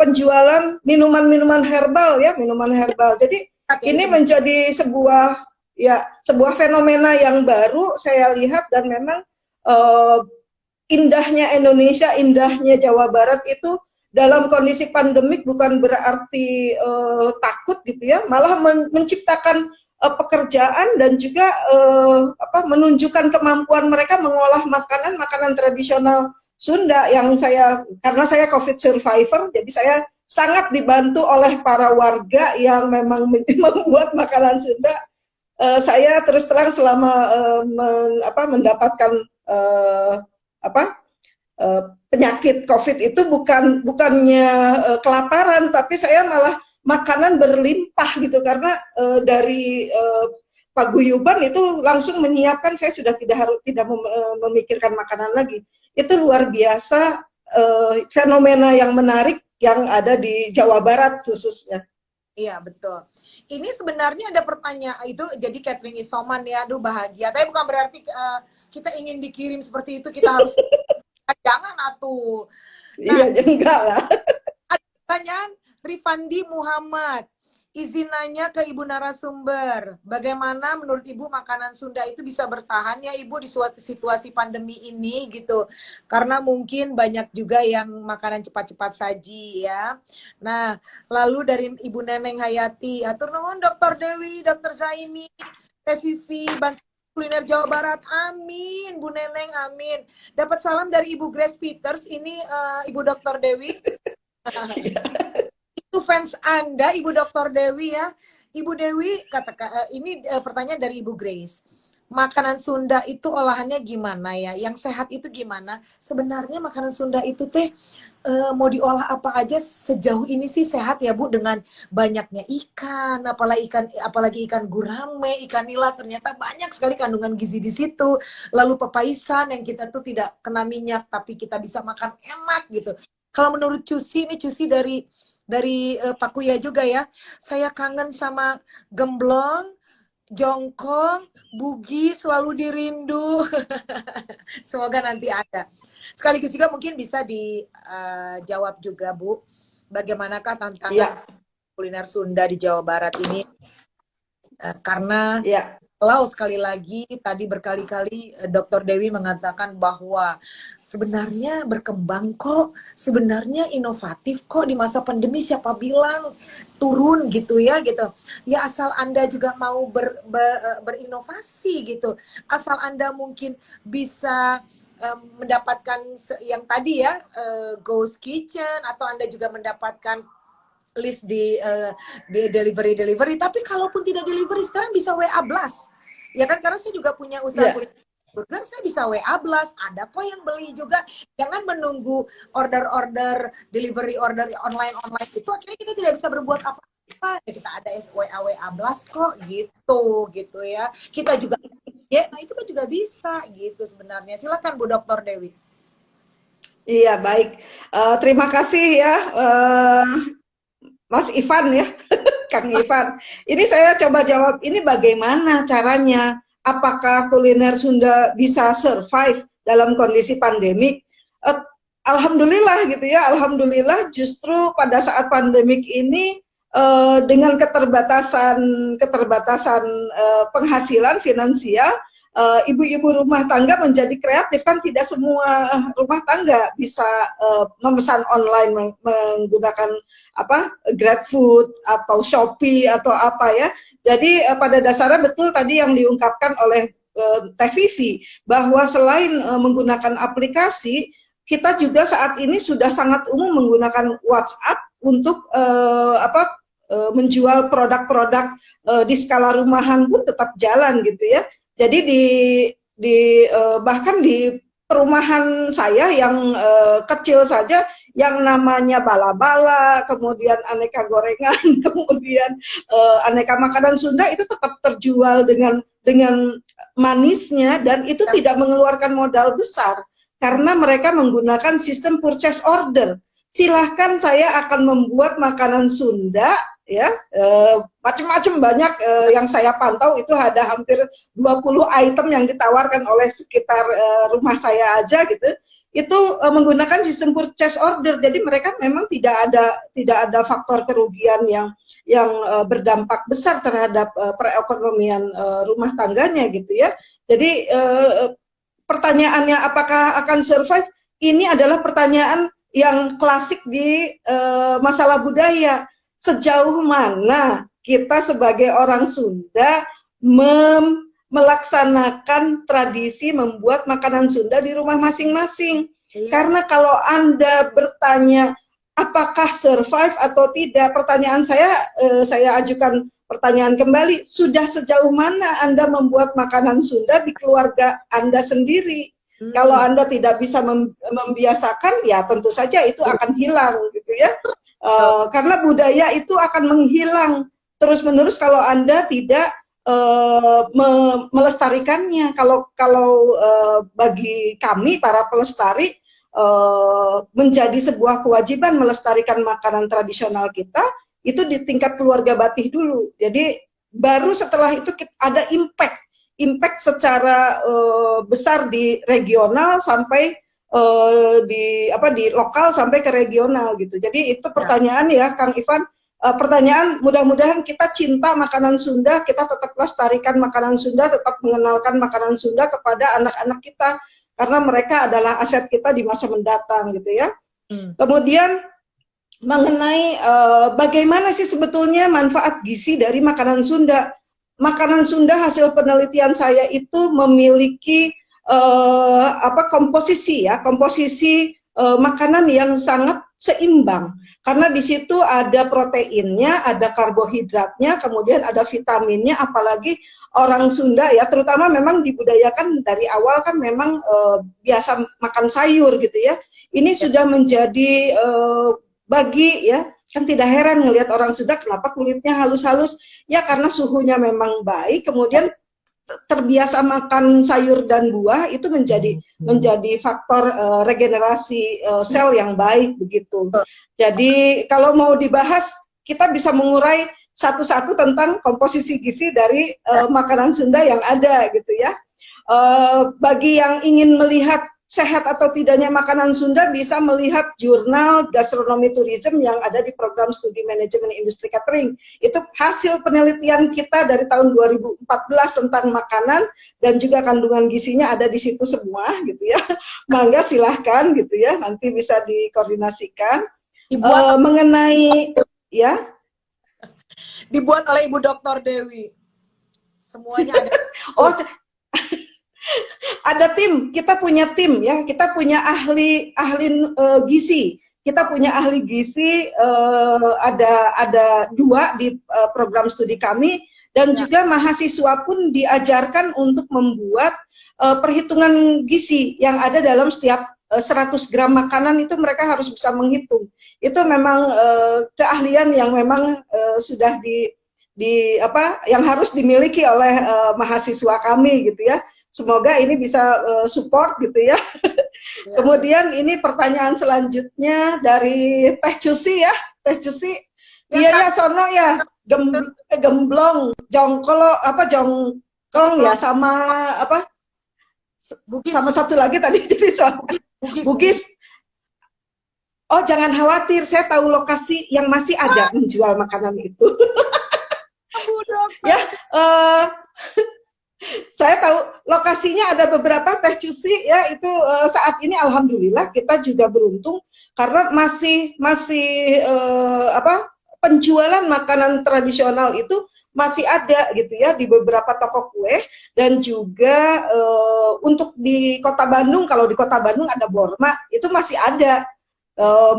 penjualan minuman-minuman herbal ya, minuman herbal. Jadi ini menjadi sebuah fenomena yang baru saya lihat, dan memang indahnya Indonesia, indahnya Jawa Barat itu dalam kondisi pandemik bukan berarti takut gitu ya, malah menciptakan pekerjaan dan juga menunjukkan kemampuan mereka mengolah makanan tradisional Sunda yang karena saya COVID survivor, jadi saya sangat dibantu oleh para warga yang memang membuat makanan Sunda. Saya terus terang selama mendapatkan penyakit COVID itu bukannya kelaparan, tapi saya malah makanan berlimpah gitu, karena dari paguyuban itu langsung menyiapkan, saya sudah tidak memikirkan makanan lagi. Itu luar biasa fenomena yang menarik yang ada di Jawa Barat khususnya. Iya betul. Ini sebenarnya ada pertanyaan itu, jadi catering isoman ya, aduh bahagia. Tapi bukan berarti kita ingin dikirim seperti itu, kita harus jangan atuh. Iya, enggak lah. Ada pertanyaan Rifandi Muhammad, izin nanya ke Ibu narasumber, bagaimana menurut Ibu makanan Sunda itu bisa bertahan ya Ibu di suatu situasi pandemi ini gitu, karena mungkin banyak juga yang makanan cepat-cepat saji ya. Nah, lalu dari Ibu Neneng Hayati, atur nuhun Dr. Dewi, Dr. Zaini, Teh Vivi, Bantu Kuliner Jawa Barat, amin Bu Neneng, amin. Dapat salam dari Ibu Grace Peters, ini Ibu Dr. Dewi. Itu fans Anda, Ibu Dr. Dewi ya. Ibu Dewi, ini pertanyaan dari Ibu Grace. Makanan Sunda itu olahannya gimana ya? Yang sehat itu gimana? Sebenarnya makanan Sunda itu teh mau diolah apa aja sejauh ini sih sehat ya Bu, dengan banyaknya ikan, apalagi ikan gurame, ikan nila, ternyata banyak sekali kandungan gizi di situ. Lalu pepaisan yang kita tuh tidak kena minyak tapi kita bisa makan enak gitu. Kalau menurut Cusi, ini Cusi dari dari Pak Kuya juga ya. Saya kangen sama gemblong, jongkong, bugi, selalu dirindu. Semoga nanti ada. Sekaligus juga mungkin bisa dijawab juga, Bu, bagaimanakah tantangan Iya, kuliner Sunda di Jawa Barat ini? Karena iya. kalau sekali lagi tadi berkali-kali Dr. Dewi mengatakan bahwa sebenarnya berkembang kok, sebenarnya inovatif kok di masa pandemi, siapa bilang turun gitu ya gitu. Ya asal Anda juga mau berinovasi gitu. Asal Anda mungkin bisa mendapatkan yang tadi ya Ghost Kitchen, atau Anda juga mendapatkan list di delivery. Tapi kalaupun tidak delivery, sekarang bisa WA blast ya kan, karena saya juga punya usaha Iya. kuliner burger, saya bisa WA blast, ada kok yang beli juga. Jangan menunggu order delivery, order online itu akhirnya kita tidak bisa berbuat apa-apa ya. Kita ada WA blast kok gitu ya. Kita juga ya, nah itu kan juga bisa gitu sebenarnya. Silakan Bu Dr. Dewi. Iya, baik. Terima kasih ya, Mas Ivan ya, Kang Ivan. Ini saya coba jawab, ini bagaimana caranya? Apakah kuliner Sunda bisa survive dalam kondisi pandemik? Alhamdulillah gitu ya, alhamdulillah justru pada saat pandemik ini dengan keterbatasan penghasilan finansial, ibu-ibu rumah tangga menjadi kreatif, kan tidak semua rumah tangga bisa memesan online menggunakan apa GrabFood atau Shopee atau apa ya. Jadi pada dasarnya betul tadi yang diungkapkan oleh Teh Vivi, bahwa selain menggunakan aplikasi, kita juga saat ini sudah sangat umum menggunakan WhatsApp untuk menjual produk-produk di skala rumahan pun tetap jalan gitu ya. Jadi bahkan di perumahan saya yang kecil saja, yang namanya bala-bala, kemudian aneka gorengan, kemudian aneka makanan Sunda itu tetap terjual dengan manisnya, dan itu tidak mengeluarkan modal besar karena mereka menggunakan sistem purchase order. Silahkan, saya akan membuat makanan Sunda ya, macam-macam banyak yang saya pantau itu ada hampir 20 item yang ditawarkan oleh sekitar rumah saya aja gitu. Itu menggunakan sistem purchase order. Jadi mereka memang tidak ada faktor kerugian yang berdampak besar terhadap perekonomian rumah tangganya gitu ya. Jadi pertanyaannya apakah akan survive, ini adalah pertanyaan yang klasik di masalah budaya. Sejauh mana kita sebagai orang Sunda melaksanakan tradisi membuat makanan Sunda di rumah masing-masing. Iya. Karena kalau Anda bertanya apakah survive atau tidak, pertanyaan saya ajukan pertanyaan kembali, sudah sejauh mana Anda membuat makanan Sunda di keluarga Anda sendiri? Kalau Anda tidak bisa membiasakan, ya tentu saja itu akan hilang gitu ya. Karena budaya itu akan menghilang terus-menerus kalau Anda tidak melestarikannya. Kalau bagi kami para pelestari, menjadi sebuah kewajiban melestarikan makanan tradisional kita itu di tingkat keluarga Batih dulu. Jadi baru setelah itu ada impact secara besar di regional sampai di lokal sampai ke regional gitu. Jadi itu pertanyaan ya Kang Ivan, pertanyaan, mudah-mudahan kita cinta makanan Sunda, kita tetap lestarikan makanan Sunda, tetap mengenalkan makanan Sunda kepada anak-anak kita, karena mereka adalah aset kita di masa mendatang gitu ya. Kemudian mengenai bagaimana sih sebetulnya manfaat gizi dari makanan Sunda. Makanan Sunda hasil penelitian saya itu memiliki komposisi makanan yang sangat seimbang, karena di situ ada proteinnya, ada karbohidratnya, kemudian ada vitaminnya. Apalagi orang Sunda ya, terutama memang dibudayakan dari awal kan memang biasa makan sayur gitu ya. Ini sudah menjadi bagi ya, kan tidak heran ngelihat orang Sunda kenapa kulitnya halus-halus ya, karena suhunya memang baik, kemudian terbiasa makan sayur dan buah itu menjadi faktor regenerasi sel yang baik begitu. Jadi kalau mau dibahas kita bisa mengurai satu-satu tentang komposisi gizi dari makanan Sunda yang ada gitu ya. Bagi yang ingin melihat sehat atau tidaknya makanan Sunda bisa melihat jurnal gastronomi tourism yang ada di program studi manajemen industri catering. Itu hasil penelitian kita dari tahun 2014 tentang makanan dan juga kandungan gizinya ada di situ semua gitu ya. Mangga silahkan gitu ya, nanti bisa dikoordinasikan. Mengenai ya dibuat oleh Ibu Dr. Dewi. Semuanya ada. Oh, ada tim, kita punya tim ya, kita punya ahli gizi, kita punya ahli gizi, ada 2 di program studi kami, dan juga mahasiswa pun diajarkan untuk membuat perhitungan gizi yang ada dalam setiap 100 gram makanan itu mereka harus bisa menghitung. Itu memang keahlian yang memang sudah yang harus dimiliki oleh mahasiswa kami gitu ya. Semoga ini bisa support gitu ya. Kemudian ini pertanyaan selanjutnya dari Teh Cusi ya. Teh Cusi. Iya ya sono ya. Gemblong, jongkolo jongkong ya sama apa? Bugis. Sama satu lagi tadi jadi soal Bugis. Oh jangan khawatir, saya tahu lokasi yang masih ada menjual makanan itu. Ya, saya tahu lokasinya ada beberapa Teh Cusi ya itu saat ini alhamdulillah kita juga beruntung karena masih penjualan makanan tradisional itu masih ada gitu ya di beberapa toko kue dan juga untuk di Kota Bandung, kalau di Kota Bandung ada Borma itu masih ada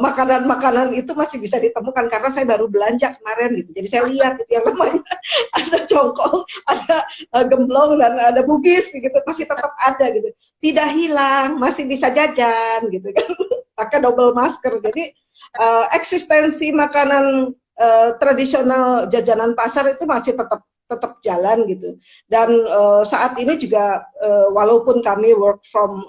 makanan-makanan itu masih bisa ditemukan karena saya baru belanja kemarin gitu. Jadi saya lihat itu yang namanya ada jongkong, ada gemblong dan ada bugis gitu masih tetap ada gitu. Tidak hilang, masih bisa jajan gitu kan. Pakai double masker. Jadi eksistensi makanan tradisional jajanan pasar itu masih tetap jalan gitu. Dan saat ini juga walaupun kami work from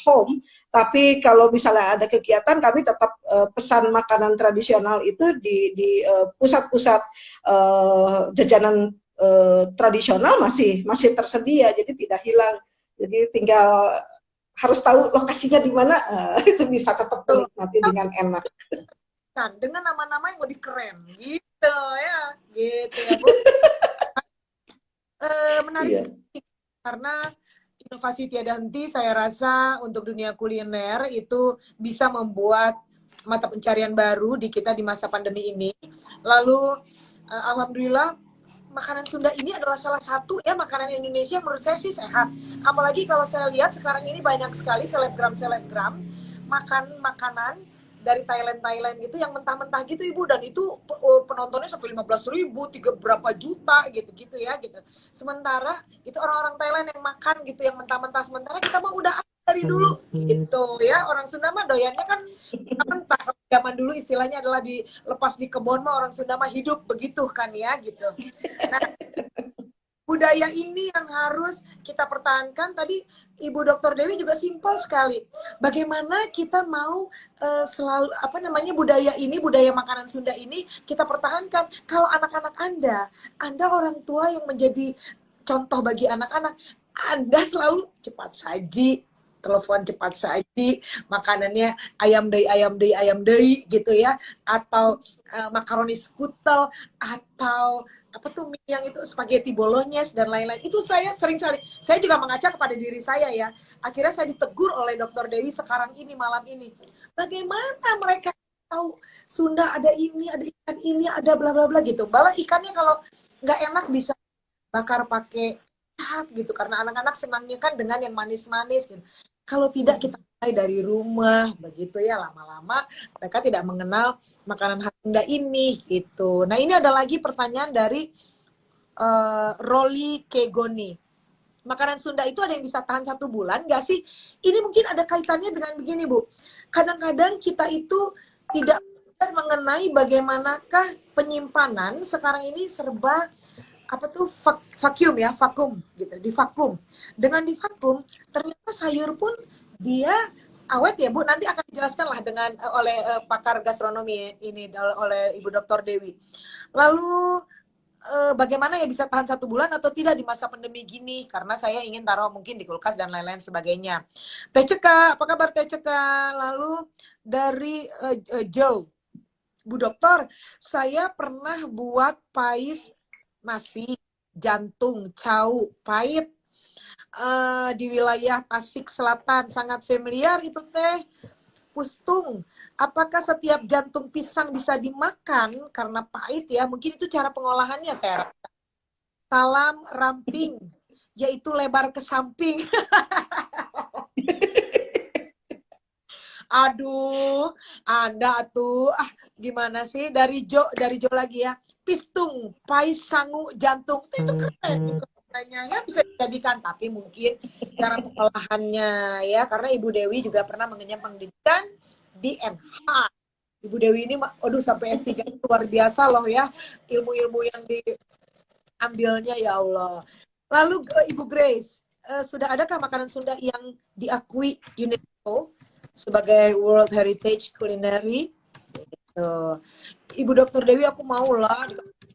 home, tapi kalau misalnya ada kegiatan kami tetap pesan makanan tradisional itu di pusat-pusat jajanan tradisional masih tersedia, jadi tidak hilang. Jadi tinggal harus tahu lokasinya di mana, itu bisa tetap dinikmati dengan enak. Dengan nama-nama yang lebih keren gitu ya Bu. Menarik sekali karena inovasi tiada henti saya rasa untuk dunia kuliner itu bisa membuat mata pencarian baru di kita di masa pandemi ini. Lalu alhamdulillah makanan Sunda ini adalah salah satu ya makanan Indonesia menurut saya sih sehat. Apalagi kalau saya lihat sekarang ini banyak sekali selebgram makan makanan dari Thailand gitu yang mentah-mentah gitu Ibu, dan itu penontonnya sampai 15.000, berapa juta gitu ya gitu. Sementara itu orang-orang Thailand yang makan gitu yang mentah-mentah, sementara kita mah udah dari dulu gitu ya. Orang Sunda mah doyannya kan mentah. Zaman dulu istilahnya adalah dilepas di kebun mah orang Sunda mah hidup begitu kan ya gitu. Nah, budaya ini yang harus kita pertahankan. Tadi Ibu Dr. Dewi juga simpel sekali. Bagaimana kita mau selalu budaya makanan Sunda ini kita pertahankan. Kalau anak-anak Anda orang tua yang menjadi contoh bagi anak-anak, Anda selalu cepat saji, telepon cepat saji, makanannya ayam dei gitu ya, atau makaroni skutel, atau apa tuh mie yang itu spaghetti bolognese dan lain-lain. Itu saya sering sekali, saya juga mengaca kepada diri saya ya. Akhirnya saya ditegur oleh Dr. Dewi sekarang ini, malam ini. Bagaimana mereka tahu Sunda ada ini, ada ikan ini, ada bla bla bla gitu. Malah ikannya kalau nggak enak bisa bakar pakai gitu, karena anak-anak senangnya kan dengan yang manis-manis gitu. Kalau tidak kita mulai dari rumah begitu ya, lama-lama mereka tidak mengenal makanan khas Sunda ini gitu. Nah ini ada lagi pertanyaan dari Roli Kegoni. Makanan Sunda itu ada yang bisa tahan 1 bulan nggak sih? Ini mungkin ada kaitannya dengan begini Bu. Kadang-kadang kita itu tidak mengenai bagaimanakah penyimpanan sekarang ini serba apa tuh vakum ya, vakum gitu, divakum. Dengan divakum ternyata sayur pun dia awet ya Bu. Nanti akan dijelaskan lah dengan oleh pakar gastronomi ini oleh Ibu Dr. Dewi. Lalu bagaimana ya bisa tahan 1 bulan atau tidak di masa pandemi gini, karena saya ingin taruh mungkin di kulkas dan lain-lain sebagainya. Teh Ceka, apa kabar Teh Ceka? Lalu dari Joe, Bu Dokter, saya pernah buat pais nasi jantung cau pahit di wilayah Tasik Selatan, sangat familiar itu teh. Pustung, apakah setiap jantung pisang bisa dimakan karena pahit ya? Mungkin itu cara pengolahannya saya rasa. Salam ramping, yaitu lebar ke samping. Aduh, Anda tuh gimana sih dari Jo lagi ya. Pistung, pais sangu jantung. Itu keren gitu katanya ya, bisa dijadikan, tapi mungkin cara pengolahannya ya, karena Ibu Dewi juga pernah mengenyam pendidikan di MH. Ibu Dewi ini aduh sampai S3 luar biasa loh ya, ilmu-ilmu yang diambilnya ya Allah. Lalu Ibu Grace, sudah adakah makanan Sunda yang diakui UNESCO sebagai World Heritage Culinary? Ibu Dokter Dewi, aku mau lah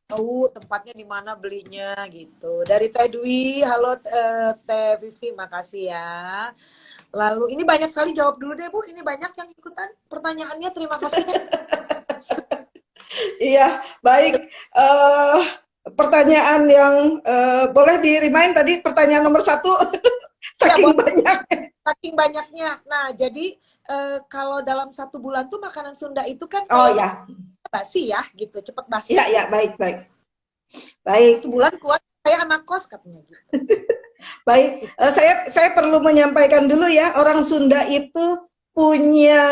tahu tempatnya di mana belinya gitu. Dari Teh Dwi, halo Teh Vivi, makasih ya. Lalu ini banyak sekali, jawab dulu deh Bu. Ini banyak yang ikutan pertanyaannya. Terima kasih. Iya, baik. Pertanyaan yang boleh di-remind tadi pertanyaan nomor 1. Saking ya, banyak. Saking banyaknya. Nah, jadi kalau dalam 1 bulan tuh makanan Sunda itu kan ya, basi ya, gitu, cepet basi. Iya, baik. Baik. 1 bulan kuat, saya anak kos katanya gitu. Baik, saya perlu menyampaikan dulu ya, orang Sunda itu punya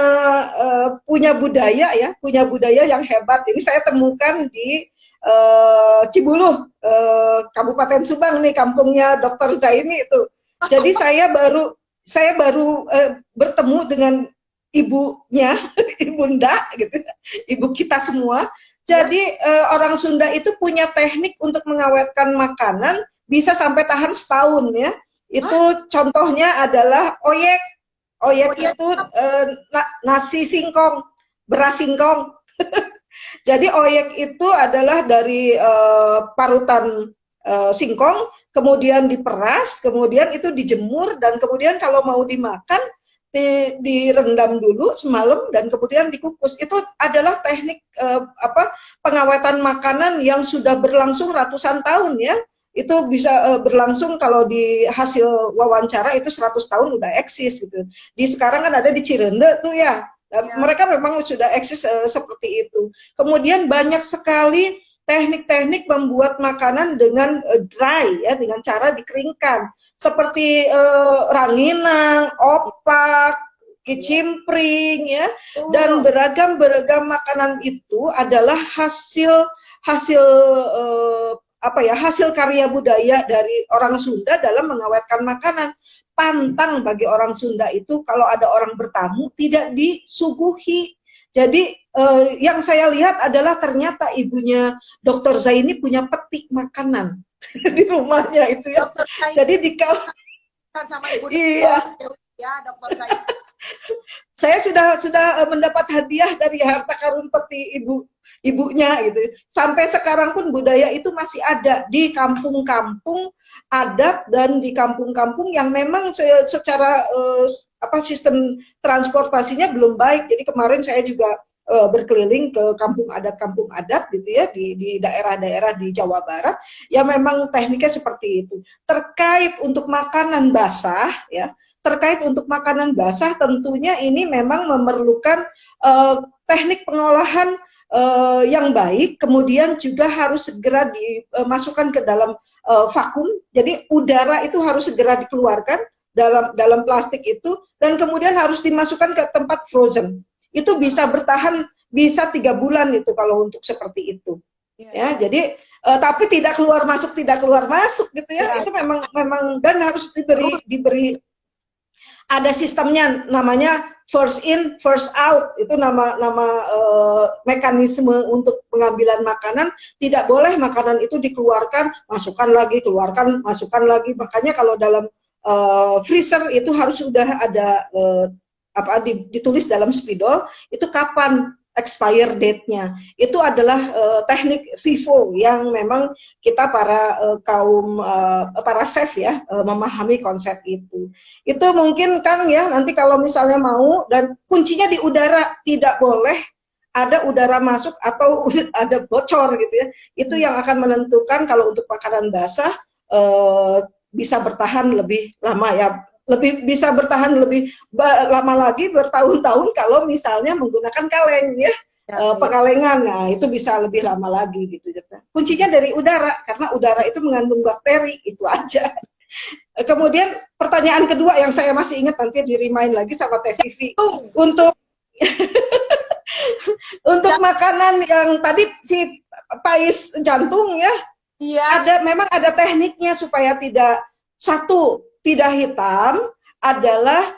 budaya ya, punya budaya yang hebat. Ini saya temukan di Cibuluh, Kabupaten Subang nih, kampungnya Dr. Zaini itu. Jadi saya baru bertemu dengan ibunya, ibunda gitu, ibu kita semua. Jadi orang Sunda itu punya teknik untuk mengawetkan makanan bisa sampai tahan setahun ya. Itu contohnya adalah oyek. Oyek itu nasi singkong, beras singkong. Jadi oyek itu adalah dari parutan singkong, kemudian diperas, kemudian itu dijemur, dan kemudian kalau mau dimakan direndam dulu semalam dan kemudian dikukus. Itu adalah teknik pengawetan makanan yang sudah berlangsung ratusan tahun ya. Itu bisa berlangsung, kalau di hasil wawancara itu 100 tahun udah eksis gitu. Di sekarang kan ada di Cirende tuh ya. Mereka memang sudah eksis seperti itu. Kemudian banyak sekali teknik-teknik membuat makanan dengan dry ya, dengan cara dikeringkan. Seperti ranginang, opak, kicimpring ya, dan beragam makanan itu adalah hasil karya budaya dari orang Sunda dalam mengawetkan makanan. Pantang bagi orang Sunda itu kalau ada orang bertamu tidak disuguhi. Jadi yang saya lihat adalah ternyata ibunya Dr. Zaini punya peti makanan di rumahnya itu ya. Jadi di sama ibu ya, Dr. Zaini. Saya sudah mendapat hadiah dari harta karun peti ibunya gitu. Sampai sekarang pun budaya itu masih ada di kampung-kampung adat dan di kampung-kampung yang memang secara sistem transportasinya belum baik. Jadi kemarin saya juga berkeliling ke kampung adat gitu ya, di daerah-daerah di Jawa Barat, ya memang tekniknya seperti itu. Terkait untuk makanan basah ya, tentunya ini memang memerlukan teknik pengolahan yang baik, kemudian juga harus segera dimasukkan ke dalam vakum. Jadi udara itu harus segera dikeluarkan dalam plastik itu, dan kemudian harus dimasukkan ke tempat frozen. Itu bisa bertahan bisa 3 bulan itu kalau untuk seperti itu. Ya, jadi tapi tidak keluar masuk gitu ya. Itu memang dan harus diberi ada sistemnya namanya first in first out, itu nama mekanisme untuk pengambilan makanan. Tidak boleh makanan itu dikeluarkan masukkan lagi, keluarkan masukkan lagi. Makanya kalau dalam freezer itu harus sudah ada ditulis dalam spidol itu kapan expire date-nya. Itu adalah teknik FIFO yang memang kita para para chef ya memahami konsep itu. Itu mungkin Kang ya, nanti kalau misalnya mau, dan kuncinya di udara, tidak boleh ada udara masuk atau ada bocor gitu ya. Itu yang akan menentukan kalau untuk makanan basah bisa bertahan lebih lama ya. Bisa bertahan lebih lama lagi, bertahun-tahun kalau misalnya menggunakan kaleng ya, pengalengan. Nah itu bisa lebih lama lagi gitu. Kuncinya dari udara, karena udara itu mengandung bakteri, itu aja. Kemudian pertanyaan kedua yang saya masih ingat, nanti di-remind lagi sama Teh Vivi, untuk untuk makanan yang tadi si pais jantung ya, memang ada tekniknya supaya tidak tidak hitam, adalah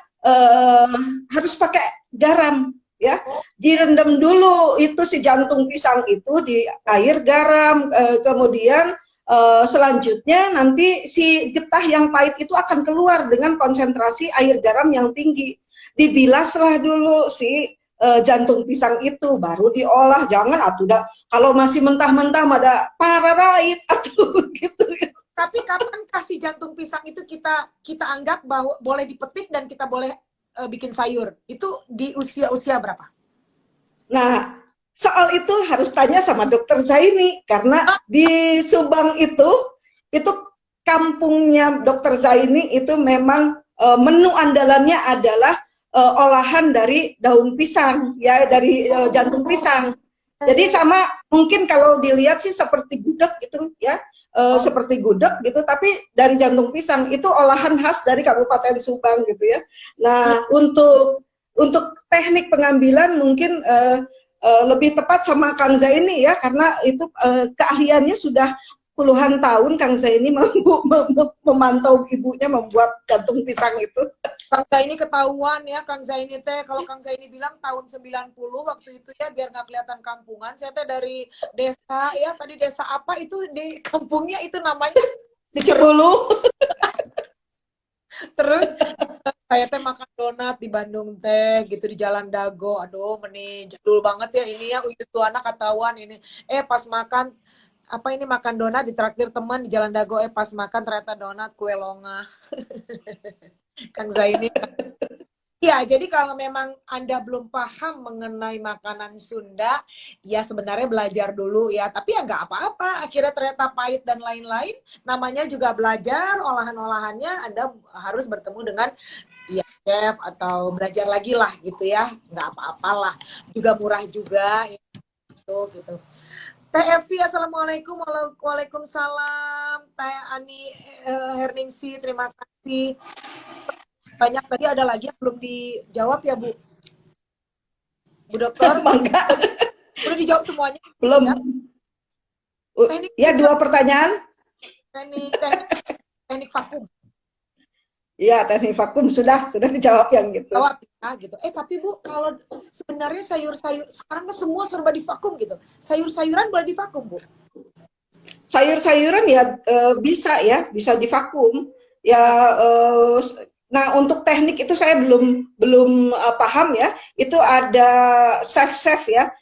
harus pakai garam ya. Direndam dulu itu si jantung pisang itu di air garam, kemudian selanjutnya nanti si getah yang pahit itu akan keluar dengan konsentrasi air garam yang tinggi. Dibilaslah dulu si jantung pisang itu, baru diolah. Jangan kalau masih mentah-mentah ada pararait atau gitu. Tapi kapan kasih jantung pisang itu kita anggap bahwa boleh dipetik dan kita boleh bikin sayur? Itu di usia berapa? Nah, soal itu harus tanya sama Dokter Zaini, karena di Subang itu kampungnya Dokter Zaini itu memang menu andalannya adalah olahan dari daun pisang ya, dari jantung pisang. Jadi sama mungkin kalau dilihat sih seperti gudeg gitu ya. Seperti gudeg gitu, tapi dari jantung pisang. Itu olahan khas dari Kabupaten Subang gitu ya. Nah, untuk teknik pengambilan mungkin lebih tepat sama Kang Zaini ya, karena itu keahliannya sudah puluhan tahun Kang Zaini memantau ibunya membuat jantung pisang itu. Kang Zaini ketahuan ya, Kang Zaini teh, kalau Kang Zaini bilang tahun 90 waktu itu ya, biar nggak kelihatan kampungan, saya teh dari desa ya, tadi desa apa itu di kampungnya itu namanya? Di Cibulu. Terus saya teh makan donat di Bandung teh gitu di Jalan Dago. Aduh, meni jadul banget ya ini ya, uyus tuh anak ketahuan ini. Pas makan ini makan donat ditraktir teman di Jalan Dago, pas makan ternyata donat kue longa. Kang Zaini. Ya, jadi kalau memang Anda belum paham mengenai makanan Sunda, ya sebenarnya belajar dulu ya. Tapi ya nggak apa-apa, akhirnya ternyata pahit dan lain-lain. Namanya juga belajar, olahan-olahannya Anda harus bertemu dengan ya chef atau belajar lagi lah gitu ya. Nggak apa-apalah, juga murah juga gitu. Teh Evi, assalamualaikum. Waalaikumsalam. Teh Ani Herningsi, terima kasih. Banyak tadi, ada lagi yang belum dijawab ya Bu Dokter? Udah dijawab semuanya? Belum ya, 2 pertanyaan. Teknik vakum. Iya, teknik vakum sudah dijawab yang gitu. Jawab ya gitu. Tapi Bu, kalau sebenarnya sayur-sayur sekarang kan semua serba divakum gitu. Sayur-sayuran boleh divakum Bu? Sayur-sayuran ya bisa divakum ya. Nah, untuk teknik itu saya belum paham ya. Itu ada chef ya,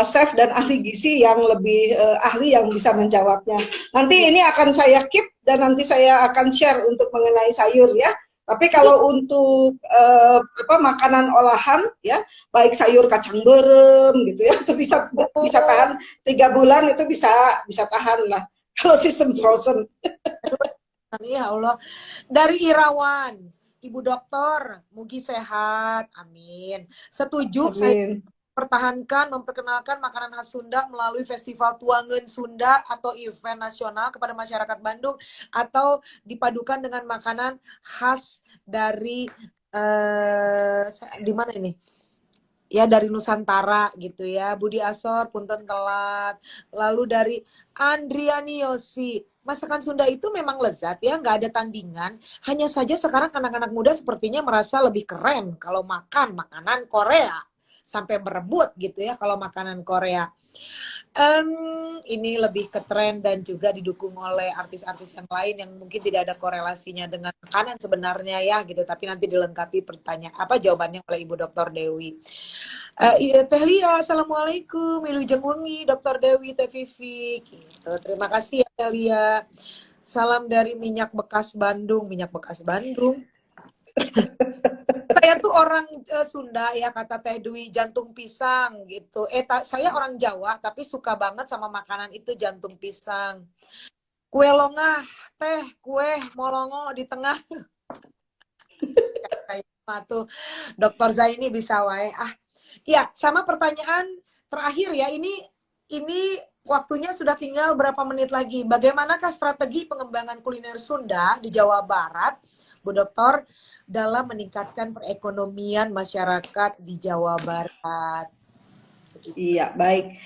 chef dan ahli gizi yang lebih ahli yang bisa menjawabnya. Nanti ini akan saya keep dan nanti saya akan share untuk mengenai sayur ya. Tapi kalau untuk makanan olahan ya, baik sayur kacang berem gitu ya, itu bisa tahan 3 bulan, itu bisa tahan lah kalau sistem frozen. Ya Allah. Dari Irawan, Ibu Dokter, mugi sehat, amin. Setuju, amin. Saya pertahankan, memperkenalkan makanan khas Sunda melalui Festival Tuangan Sunda atau event nasional kepada masyarakat Bandung, atau dipadukan dengan makanan khas dari di mana ini? ya dari Nusantara gitu ya. Budi Asor punten telat. Lalu dari Andriani Yosi, masakan Sunda itu memang lezat ya, nggak ada tandingan. Hanya saja sekarang anak-anak muda sepertinya merasa lebih keren kalau makan makanan Korea. Sampai berebut gitu ya kalau makanan Korea. Ini lebih ke tren dan juga didukung oleh artis-artis yang lain yang mungkin tidak ada korelasinya dengan makanan sebenarnya ya gitu, tapi nanti dilengkapi pertanyaan jawabannya oleh Ibu Dr. Dewi. Iya Teh Lia, assalamualaikum, Wilujeng Wengi, Dr. Dewi, Teh Vivi, gitu. Terima kasih ya Teh Lia. Salam dari minyak bekas Bandung. Saya tuh orang Sunda ya, kata Teh Dwi, jantung pisang gitu. Saya orang Jawa tapi suka banget sama makanan itu, jantung pisang. Kue longah, teh, kue molongo di tengah. Kayak tuh Dr. Zaini bisa wae. Ya, sama pertanyaan terakhir ya. Ini waktunya sudah tinggal berapa menit lagi. Bagaimanakah strategi pengembangan kuliner Sunda di Jawa Barat, Bu Dokter, dalam meningkatkan perekonomian masyarakat di Jawa Barat? Iya, baik.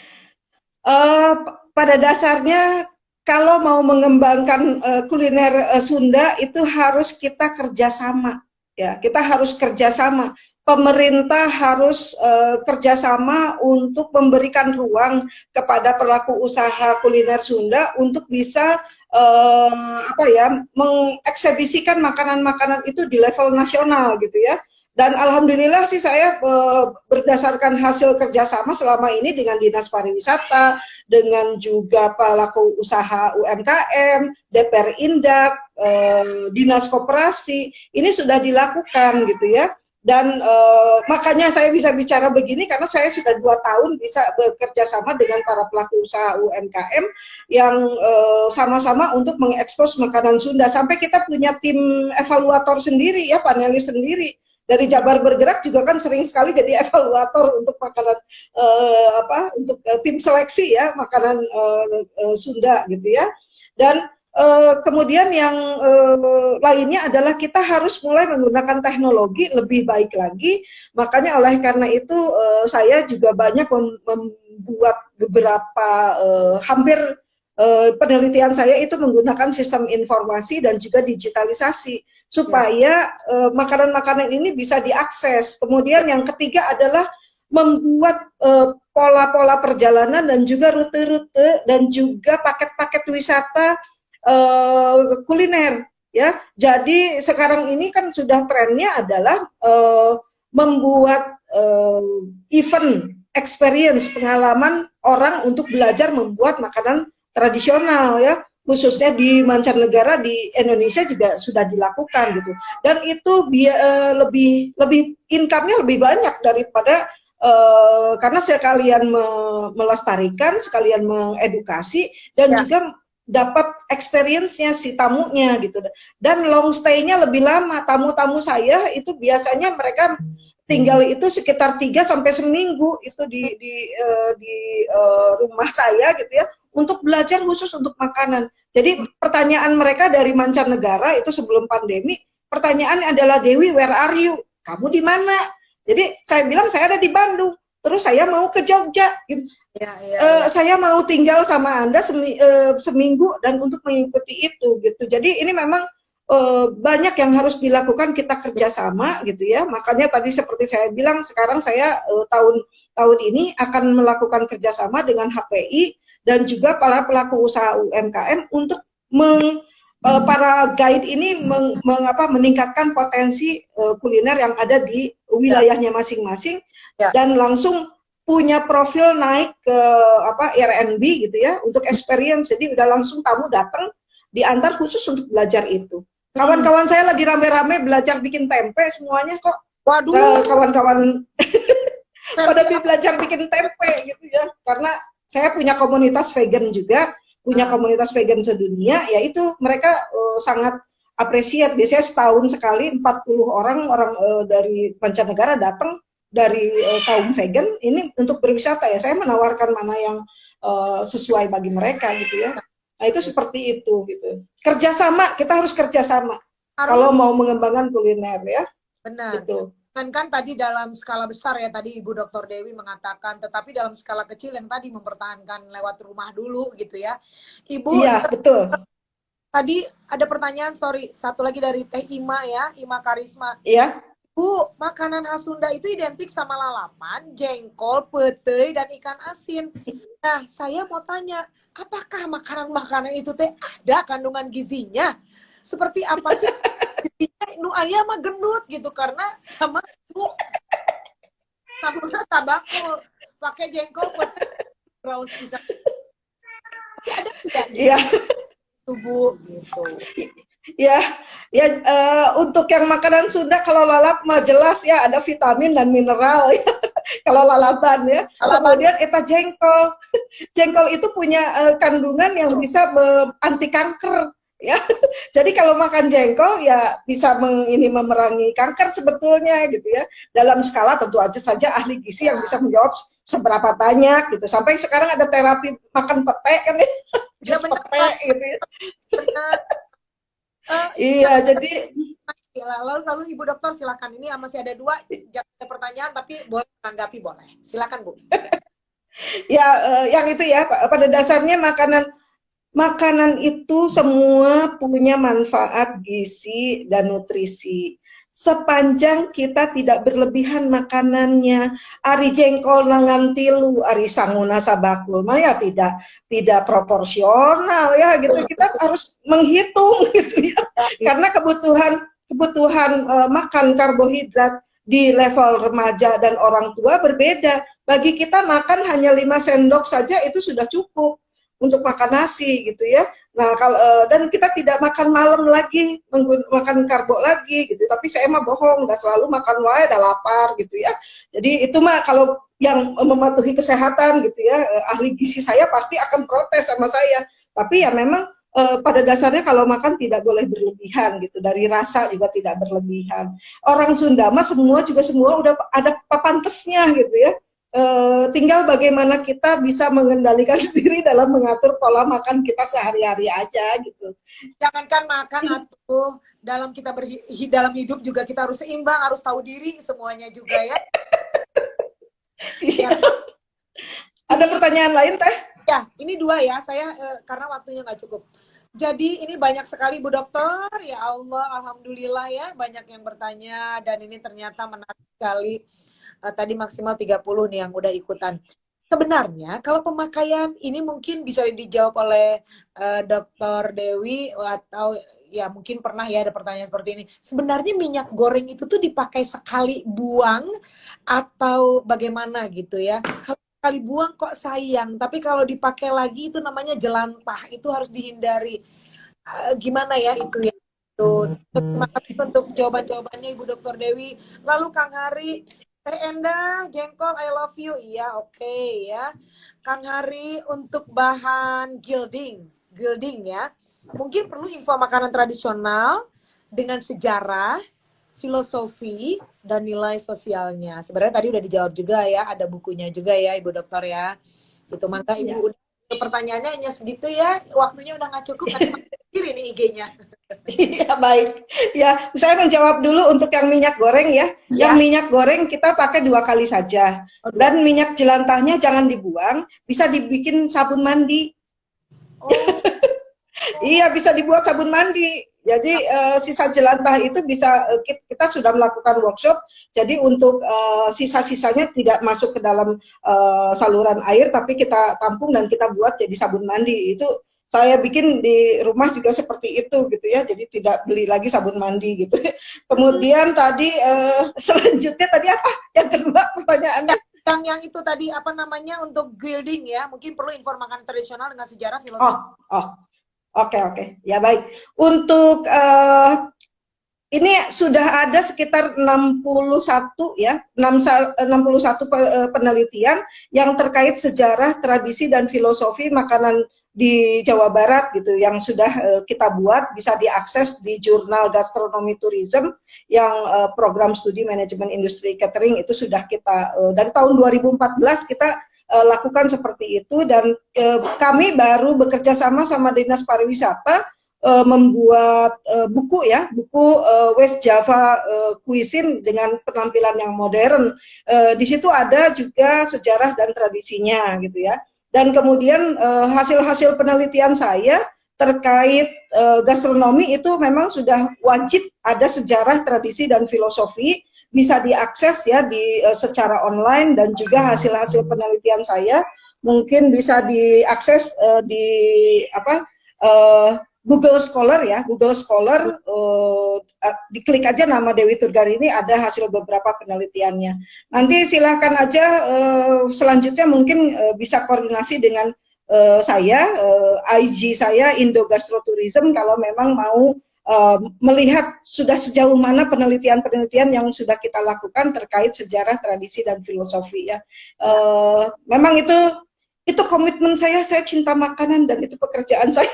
Pada dasarnya kalau mau mengembangkan kuliner Sunda itu harus kita kerjasama. Ya, kita harus kerjasama. Pemerintah harus kerjasama untuk memberikan ruang kepada pelaku usaha kuliner Sunda untuk bisa mengeksebisikan makanan-makanan itu di level nasional gitu ya. Dan alhamdulillah sih saya berdasarkan hasil kerjasama selama ini dengan Dinas Pariwisata, dengan juga pelaku usaha UMKM, DPR Indak, Dinas Koperasi, ini sudah dilakukan gitu ya. Dan makanya saya bisa bicara begini karena saya sudah 2 tahun bisa bekerja sama dengan para pelaku usaha UMKM yang sama-sama untuk mengekspos makanan Sunda. Sampai kita punya tim evaluator sendiri ya, panelis sendiri. Dari Jabar Bergerak juga kan sering sekali jadi evaluator untuk makanan untuk tim seleksi ya makanan Sunda gitu ya. Dan kemudian yang lainnya adalah kita harus mulai menggunakan teknologi lebih baik lagi. Makanya oleh karena itu saya juga banyak membuat beberapa hampir penelitian saya itu menggunakan sistem informasi dan juga digitalisasi supaya makanan-makanan ini bisa diakses. Kemudian yang ketiga adalah membuat pola-pola perjalanan dan juga rute-rute dan juga paket-paket wisata kuliner ya. Jadi sekarang ini kan sudah trennya adalah membuat event experience, pengalaman orang untuk belajar membuat makanan tradisional ya, khususnya di mancanegara, di Indonesia juga sudah dilakukan gitu. Dan itu lebih income-nya lebih banyak daripada karena sekalian melestarikan, sekalian mengedukasi dan juga dapat experience-nya si tamunya gitu. Dan long stay-nya lebih lama. Tamu-tamu saya itu biasanya mereka tinggal itu sekitar 3 sampai seminggu itu di rumah saya gitu ya, untuk belajar khusus untuk makanan. Jadi pertanyaan mereka dari mancanegara itu sebelum pandemi, pertanyaannya adalah, Dewi, where are you? Kamu di mana? Jadi saya bilang saya ada di Bandung, terus saya mau ke Jogja gitu. Saya mau tinggal sama Anda seminggu dan untuk mengikuti itu gitu. Jadi ini memang banyak yang harus dilakukan, kita kerjasama gitu ya. Makanya tadi seperti saya bilang, sekarang saya tahun ini akan melakukan kerjasama dengan HPI dan juga para pelaku usaha UMKM untuk para guide ini meningkatkan potensi kuliner yang ada di wilayahnya masing-masing dan langsung punya profil naik ke R&B gitu ya, untuk experience. Jadi udah langsung tamu datang diantar khusus untuk belajar itu. Kawan-kawan saya lagi rame-rame belajar bikin tempe semuanya kok. Waduh, kawan-kawan pada belajar bikin tempe gitu ya, karena saya punya komunitas vegan juga, punya komunitas vegan sedunia, yaitu mereka sangat apresiat. Biasanya setahun sekali 40 orang dari mancanegara datang dari kaum vegan ini untuk berwisata ya. Saya menawarkan mana yang sesuai bagi mereka gitu ya. Nah itu seperti itu gitu. Kerjasama, kita harus kerjasama kalau mau mengembangkan kuliner ya. Benar. Gitu. Kan tadi dalam skala besar ya, tadi Ibu Dr. Dewi mengatakan, tetapi dalam skala kecil yang tadi mempertahankan lewat rumah dulu gitu ya. Ibu, Iya, betul. tadi ada pertanyaan, sorry, satu lagi dari Teh Ima ya, Ima Karisma. Iya. Bu, makanan khas Sunda itu identik sama lalapan, jengkol, pete, dan ikan asin. Nah, saya mau tanya, apakah makanan-makanan itu teh ada kandungan gizinya? Seperti apa sih gizinya? Nu aya mah gendut gitu, karena sama su, sabakul, pakai jengkol, pete, raus bisa. Tapi ada tidak Iya. tubuh gitu? Ya, ya untuk yang makanan Sunda kalau lalap mah jelas ya ada vitamin dan mineral ya. Kalau lalapan ya. Kemudian kita jengkol. Jengkol itu punya kandungan yang bisa anti kanker ya. Jadi kalau makan jengkol ya bisa memerangi kanker sebetulnya gitu ya. Dalam skala tentu aja saja ahli gizi yang bisa menjawab seberapa banyak gitu. Sampai sekarang ada terapi makan pete kan ya. Jus pete gitu ya. Benar. Iya, jadi lalu Ibu Dokter silakan, ini masih ada 2, jangan ada pertanyaan tapi boleh menanggapi, boleh. Silakan Bu. ya yang itu ya pada dasarnya makanan itu semua punya manfaat gizi dan nutrisi. Sepanjang kita tidak berlebihan makanannya, ari jengkol nangan tilu, ari sanguna sabakul, mah ya tidak proporsional ya gitu. Kita harus menghitung gitu ya, karena kebutuhan makan karbohidrat di level remaja dan orang tua berbeda. Bagi kita makan hanya 5 sendok saja itu sudah cukup untuk makan nasi gitu ya. Nah, kalau dan kita tidak makan malam lagi, makan karbo lagi gitu. Tapi saya mah bohong, udah selalu makan wae, udah lapar gitu ya. Jadi itu mah kalau yang mematuhi kesehatan gitu ya, ahli gizi saya pasti akan protes sama saya. Tapi ya memang pada dasarnya kalau makan tidak boleh berlebihan gitu. Dari rasa juga tidak berlebihan. Orang Sunda mah semua udah ada pantesnya gitu ya. Tinggal bagaimana kita bisa mengendalikan diri dalam mengatur pola makan kita sehari-hari aja gitu. Jangankan makan atau dalam kita dalam hidup juga kita harus seimbang, harus tahu diri semuanya juga ya. Ya. Ada pertanyaan lain Teh? Ya, ini 2 ya, saya karena waktunya nggak cukup. Jadi ini banyak sekali Bu Dokter, ya Allah, alhamdulillah ya, banyak yang bertanya dan ini ternyata menarik sekali. Tadi maksimal 30 nih yang udah ikutan. Sebenarnya kalau pemakaian ini mungkin bisa dijawab oleh Dr. Dewi atau ya mungkin pernah ya ada pertanyaan seperti ini. Sebenarnya minyak goreng itu tuh dipakai sekali buang atau bagaimana gitu ya? Kalau sekali buang kok sayang, tapi kalau dipakai lagi itu namanya jelantah, itu harus dihindari. Gimana ya itu ya? Terima kasih untuk jawaban-jawabannya Ibu Dr. Dewi. Lalu Kang Hari, Teh Endah, jengkol, I love you. Iya, oke ya. Kang Hari, untuk bahan gilding ya. Mungkin perlu info makanan tradisional dengan sejarah, filosofi, dan nilai sosialnya. Sebenarnya tadi udah dijawab juga ya, ada bukunya juga ya Ibu Dokter ya. Itu maka Ibu pertanyaannya hanya segitu ya, waktunya udah nggak cukup, nanti kiri nih IG-nya. Iya baik. Ya, saya menjawab dulu untuk yang minyak goreng ya. Yang minyak goreng kita pakai 2 kali saja. Dan minyak jelantahnya jangan dibuang, bisa dibikin sabun mandi. Iya, bisa dibuat sabun mandi. Jadi sisa jelantah itu bisa kita sudah melakukan workshop. Jadi untuk sisa-sisanya tidak masuk ke dalam saluran air, tapi kita tampung dan kita buat jadi sabun mandi. Itu saya bikin di rumah juga seperti itu gitu ya. Jadi tidak beli lagi sabun mandi gitu. Kemudian tadi selanjutnya tadi apa? Yang kedua pertanyaannya. Yang itu tadi apa namanya untuk gilding ya? Mungkin perlu informasi tradisional dengan sejarah filosofi. Oke. Ya baik. Untuk ini sudah ada sekitar 61 ya, 61 penelitian yang terkait sejarah, tradisi dan filosofi makanan di Jawa Barat gitu yang sudah kita buat, bisa diakses di jurnal Gastronomi Tourism yang program studi manajemen industri catering itu sudah kita dari tahun 2014 kita lakukan seperti itu dan kami baru bekerja sama Dinas Pariwisata membuat buku ya, buku West Java Cuisine dengan penampilan yang modern. Di situ ada juga sejarah dan tradisinya gitu ya. Dan kemudian hasil-hasil penelitian saya terkait gastronomi itu memang sudah wajib ada sejarah, tradisi dan filosofi, bisa diakses ya di secara online, dan juga hasil-hasil penelitian saya mungkin bisa diakses di apa Google Scholar ya, Google Scholar, diklik aja nama Dewi Turgarini, ada hasil beberapa penelitiannya. Nanti silahkan aja selanjutnya mungkin bisa koordinasi dengan saya, IG saya Indo Gastrotourism, kalau memang mau melihat sudah sejauh mana penelitian-penelitian yang sudah kita lakukan terkait sejarah, tradisi dan filosofi ya. Memang itu komitmen saya cinta makanan dan itu pekerjaan saya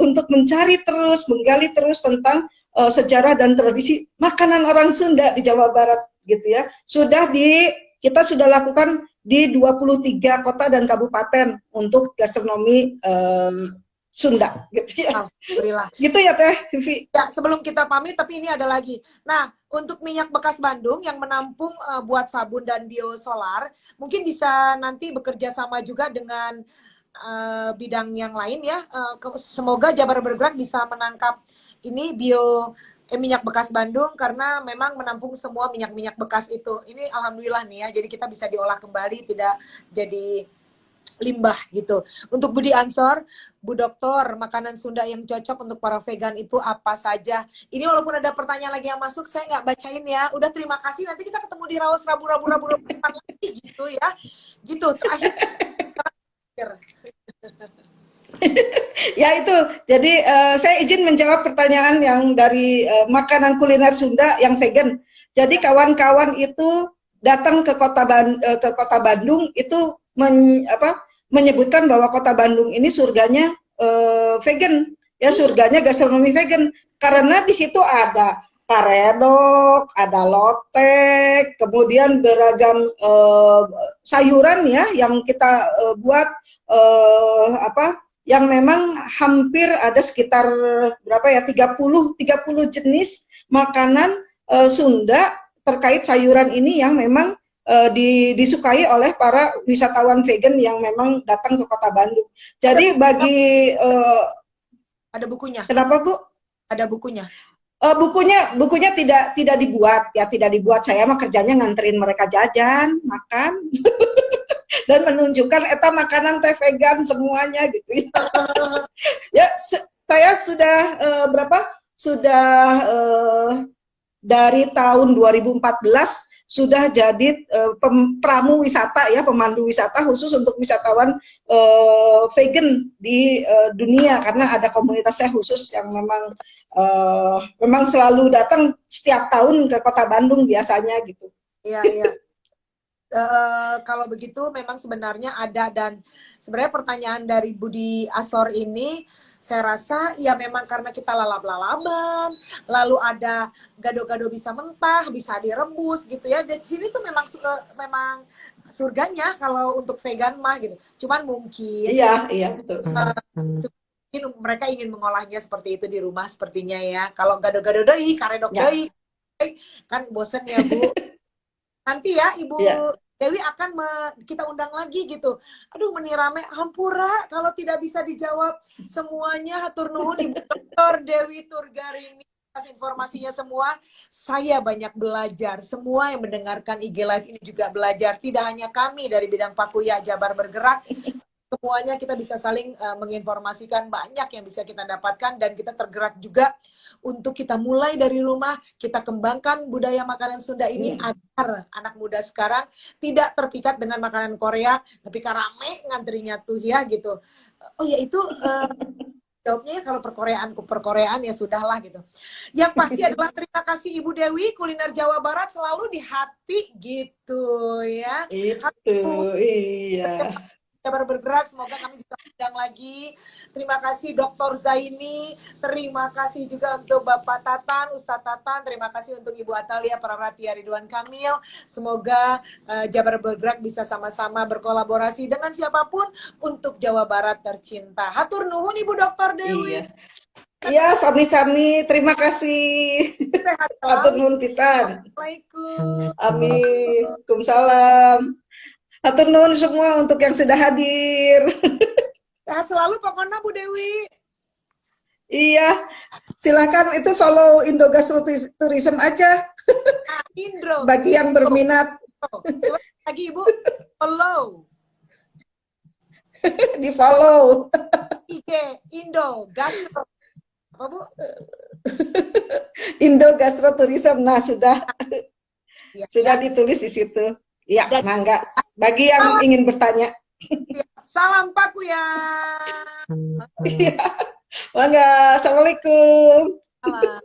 untuk mencari terus, menggali terus tentang sejarah dan tradisi makanan orang Sunda di Jawa Barat gitu ya. Kita sudah lakukan di 23 kota dan kabupaten untuk gastronomi Sunda gitu ya. Alhamdulillah. Gitu ya Teh Vivi. Ya, sebelum kita pamit, tapi ini ada lagi. Nah, untuk minyak bekas Bandung yang menampung buat sabun dan biosolar, mungkin bisa nanti bekerja sama juga dengan bidang yang lain ya. Semoga Jabar Bergerak bisa menangkap ini minyak bekas Bandung, karena memang menampung semua minyak-minyak bekas itu. Ini alhamdulillah nih ya, jadi kita bisa diolah kembali, tidak jadi limbah gitu. Untuk Budi Ansor, Bu Doktor, makanan Sunda yang cocok untuk para vegan itu apa saja? Ini walaupun ada pertanyaan lagi yang masuk, saya nggak bacain ya. Udah, terima kasih. Nanti kita ketemu di Raus Rabu lagi gitu ya. Gitu, terakhir. Ya itu, jadi saya izin menjawab pertanyaan yang dari makanan kuliner Sunda yang vegan. Jadi kawan-kawan itu datang ke kota Bandung itu menyebutkan bahwa kota Bandung ini surganya vegan, ya surganya gastronomi vegan, karena di situ ada karedok, ada lotek, kemudian beragam sayuran ya yang kita buat yang memang hampir ada sekitar berapa ya 30 jenis makanan Sunda terkait sayuran ini yang memang disukai oleh para wisatawan vegan yang memang datang ke kota Bandung. Jadi bagi ada bukunya. Kenapa Bu? Ada bukunya. Bukunya tidak dibuat ya, tidak dibuat. Saya mah kerjanya nganterin mereka jajan, makan dan menunjukkan eta makanan teh vegan semuanya gitu ya. Ya saya sudah dari tahun 2014 sudah jadi pramu wisata ya, pemandu wisata khusus untuk wisatawan vegan di dunia, karena ada komunitasnya khusus yang memang selalu datang setiap tahun ke kota Bandung biasanya gitu. Iya, iya. Kalau begitu memang sebenarnya ada, dan sebenarnya pertanyaan dari Budi Asor ini saya rasa ya memang karena kita lalap-lalaban, lalu ada gado-gado bisa mentah, bisa direbus gitu ya. Di sini tuh memang surganya kalau untuk vegan mah gitu. Cuman mungkin iya betul. Mungkin mereka ingin mengolahnya seperti itu di rumah sepertinya ya. Kalau gado-gado deui, karedok deui kan bosen ya Bu. Nanti ya Ibu Dewi akan kita undang lagi gitu. Aduh, menirame hampura kalau tidak bisa dijawab semuanya. Hatur nuhun Ibu Dr. Dewi Turgarini atas informasinya semua. Saya banyak belajar. Semua yang mendengarkan IG Live ini juga belajar. Tidak hanya kami dari bidang Pakuya Jabar Bergerak, semuanya kita bisa saling menginformasikan, banyak yang bisa kita dapatkan, dan kita tergerak juga untuk kita mulai dari rumah, kita kembangkan budaya makanan Sunda ini agar anak muda sekarang tidak terpikat dengan makanan Korea, tapi rame ngantrinya tuh ya gitu. Oh ya itu jawabnya ya, kalau perkoreaan ya sudahlah gitu. Yang pasti adalah terima kasih Ibu Dewi, kuliner Jawa Barat selalu di hati gitu ya. Itu iya. Jabar Bergerak, semoga kami bisa undang lagi. Terima kasih Dr. Zaini, terima kasih juga untuk Bapak Tatan, Ustadz Tatan, terima kasih untuk Ibu Atalia Praratia Ridwan Kamil. Semoga Jabar Bergerak bisa sama-sama berkolaborasi dengan siapapun untuk Jawa Barat tercinta. Hatur nuhun Ibu Dr. Dewi. Iya. Iya, sami-sami. Terima kasih. Sehat Hatur selalu. nuhun pisan. Assalamualaikum. Amin. Waalaikumsalam. Hatur nuhun semua untuk yang sudah hadir. Sehat selalu pokoknya Bu Dewi. Iya, silakan itu follow Indo Gastro Tourism aja Indro. bagi yang berminat. Coba lagi Ibu. Follow. Di follow. IG Indo Gastro. Apa Bu? Indo Gastro Tourism. Nah, sudah Ya, sudah ya. ditulis di situ. Ya, Dan- mangga. Bagi yang ingin bertanya. Salam Paku ya. Iya. Mangga. Assalamualaikum. Salam.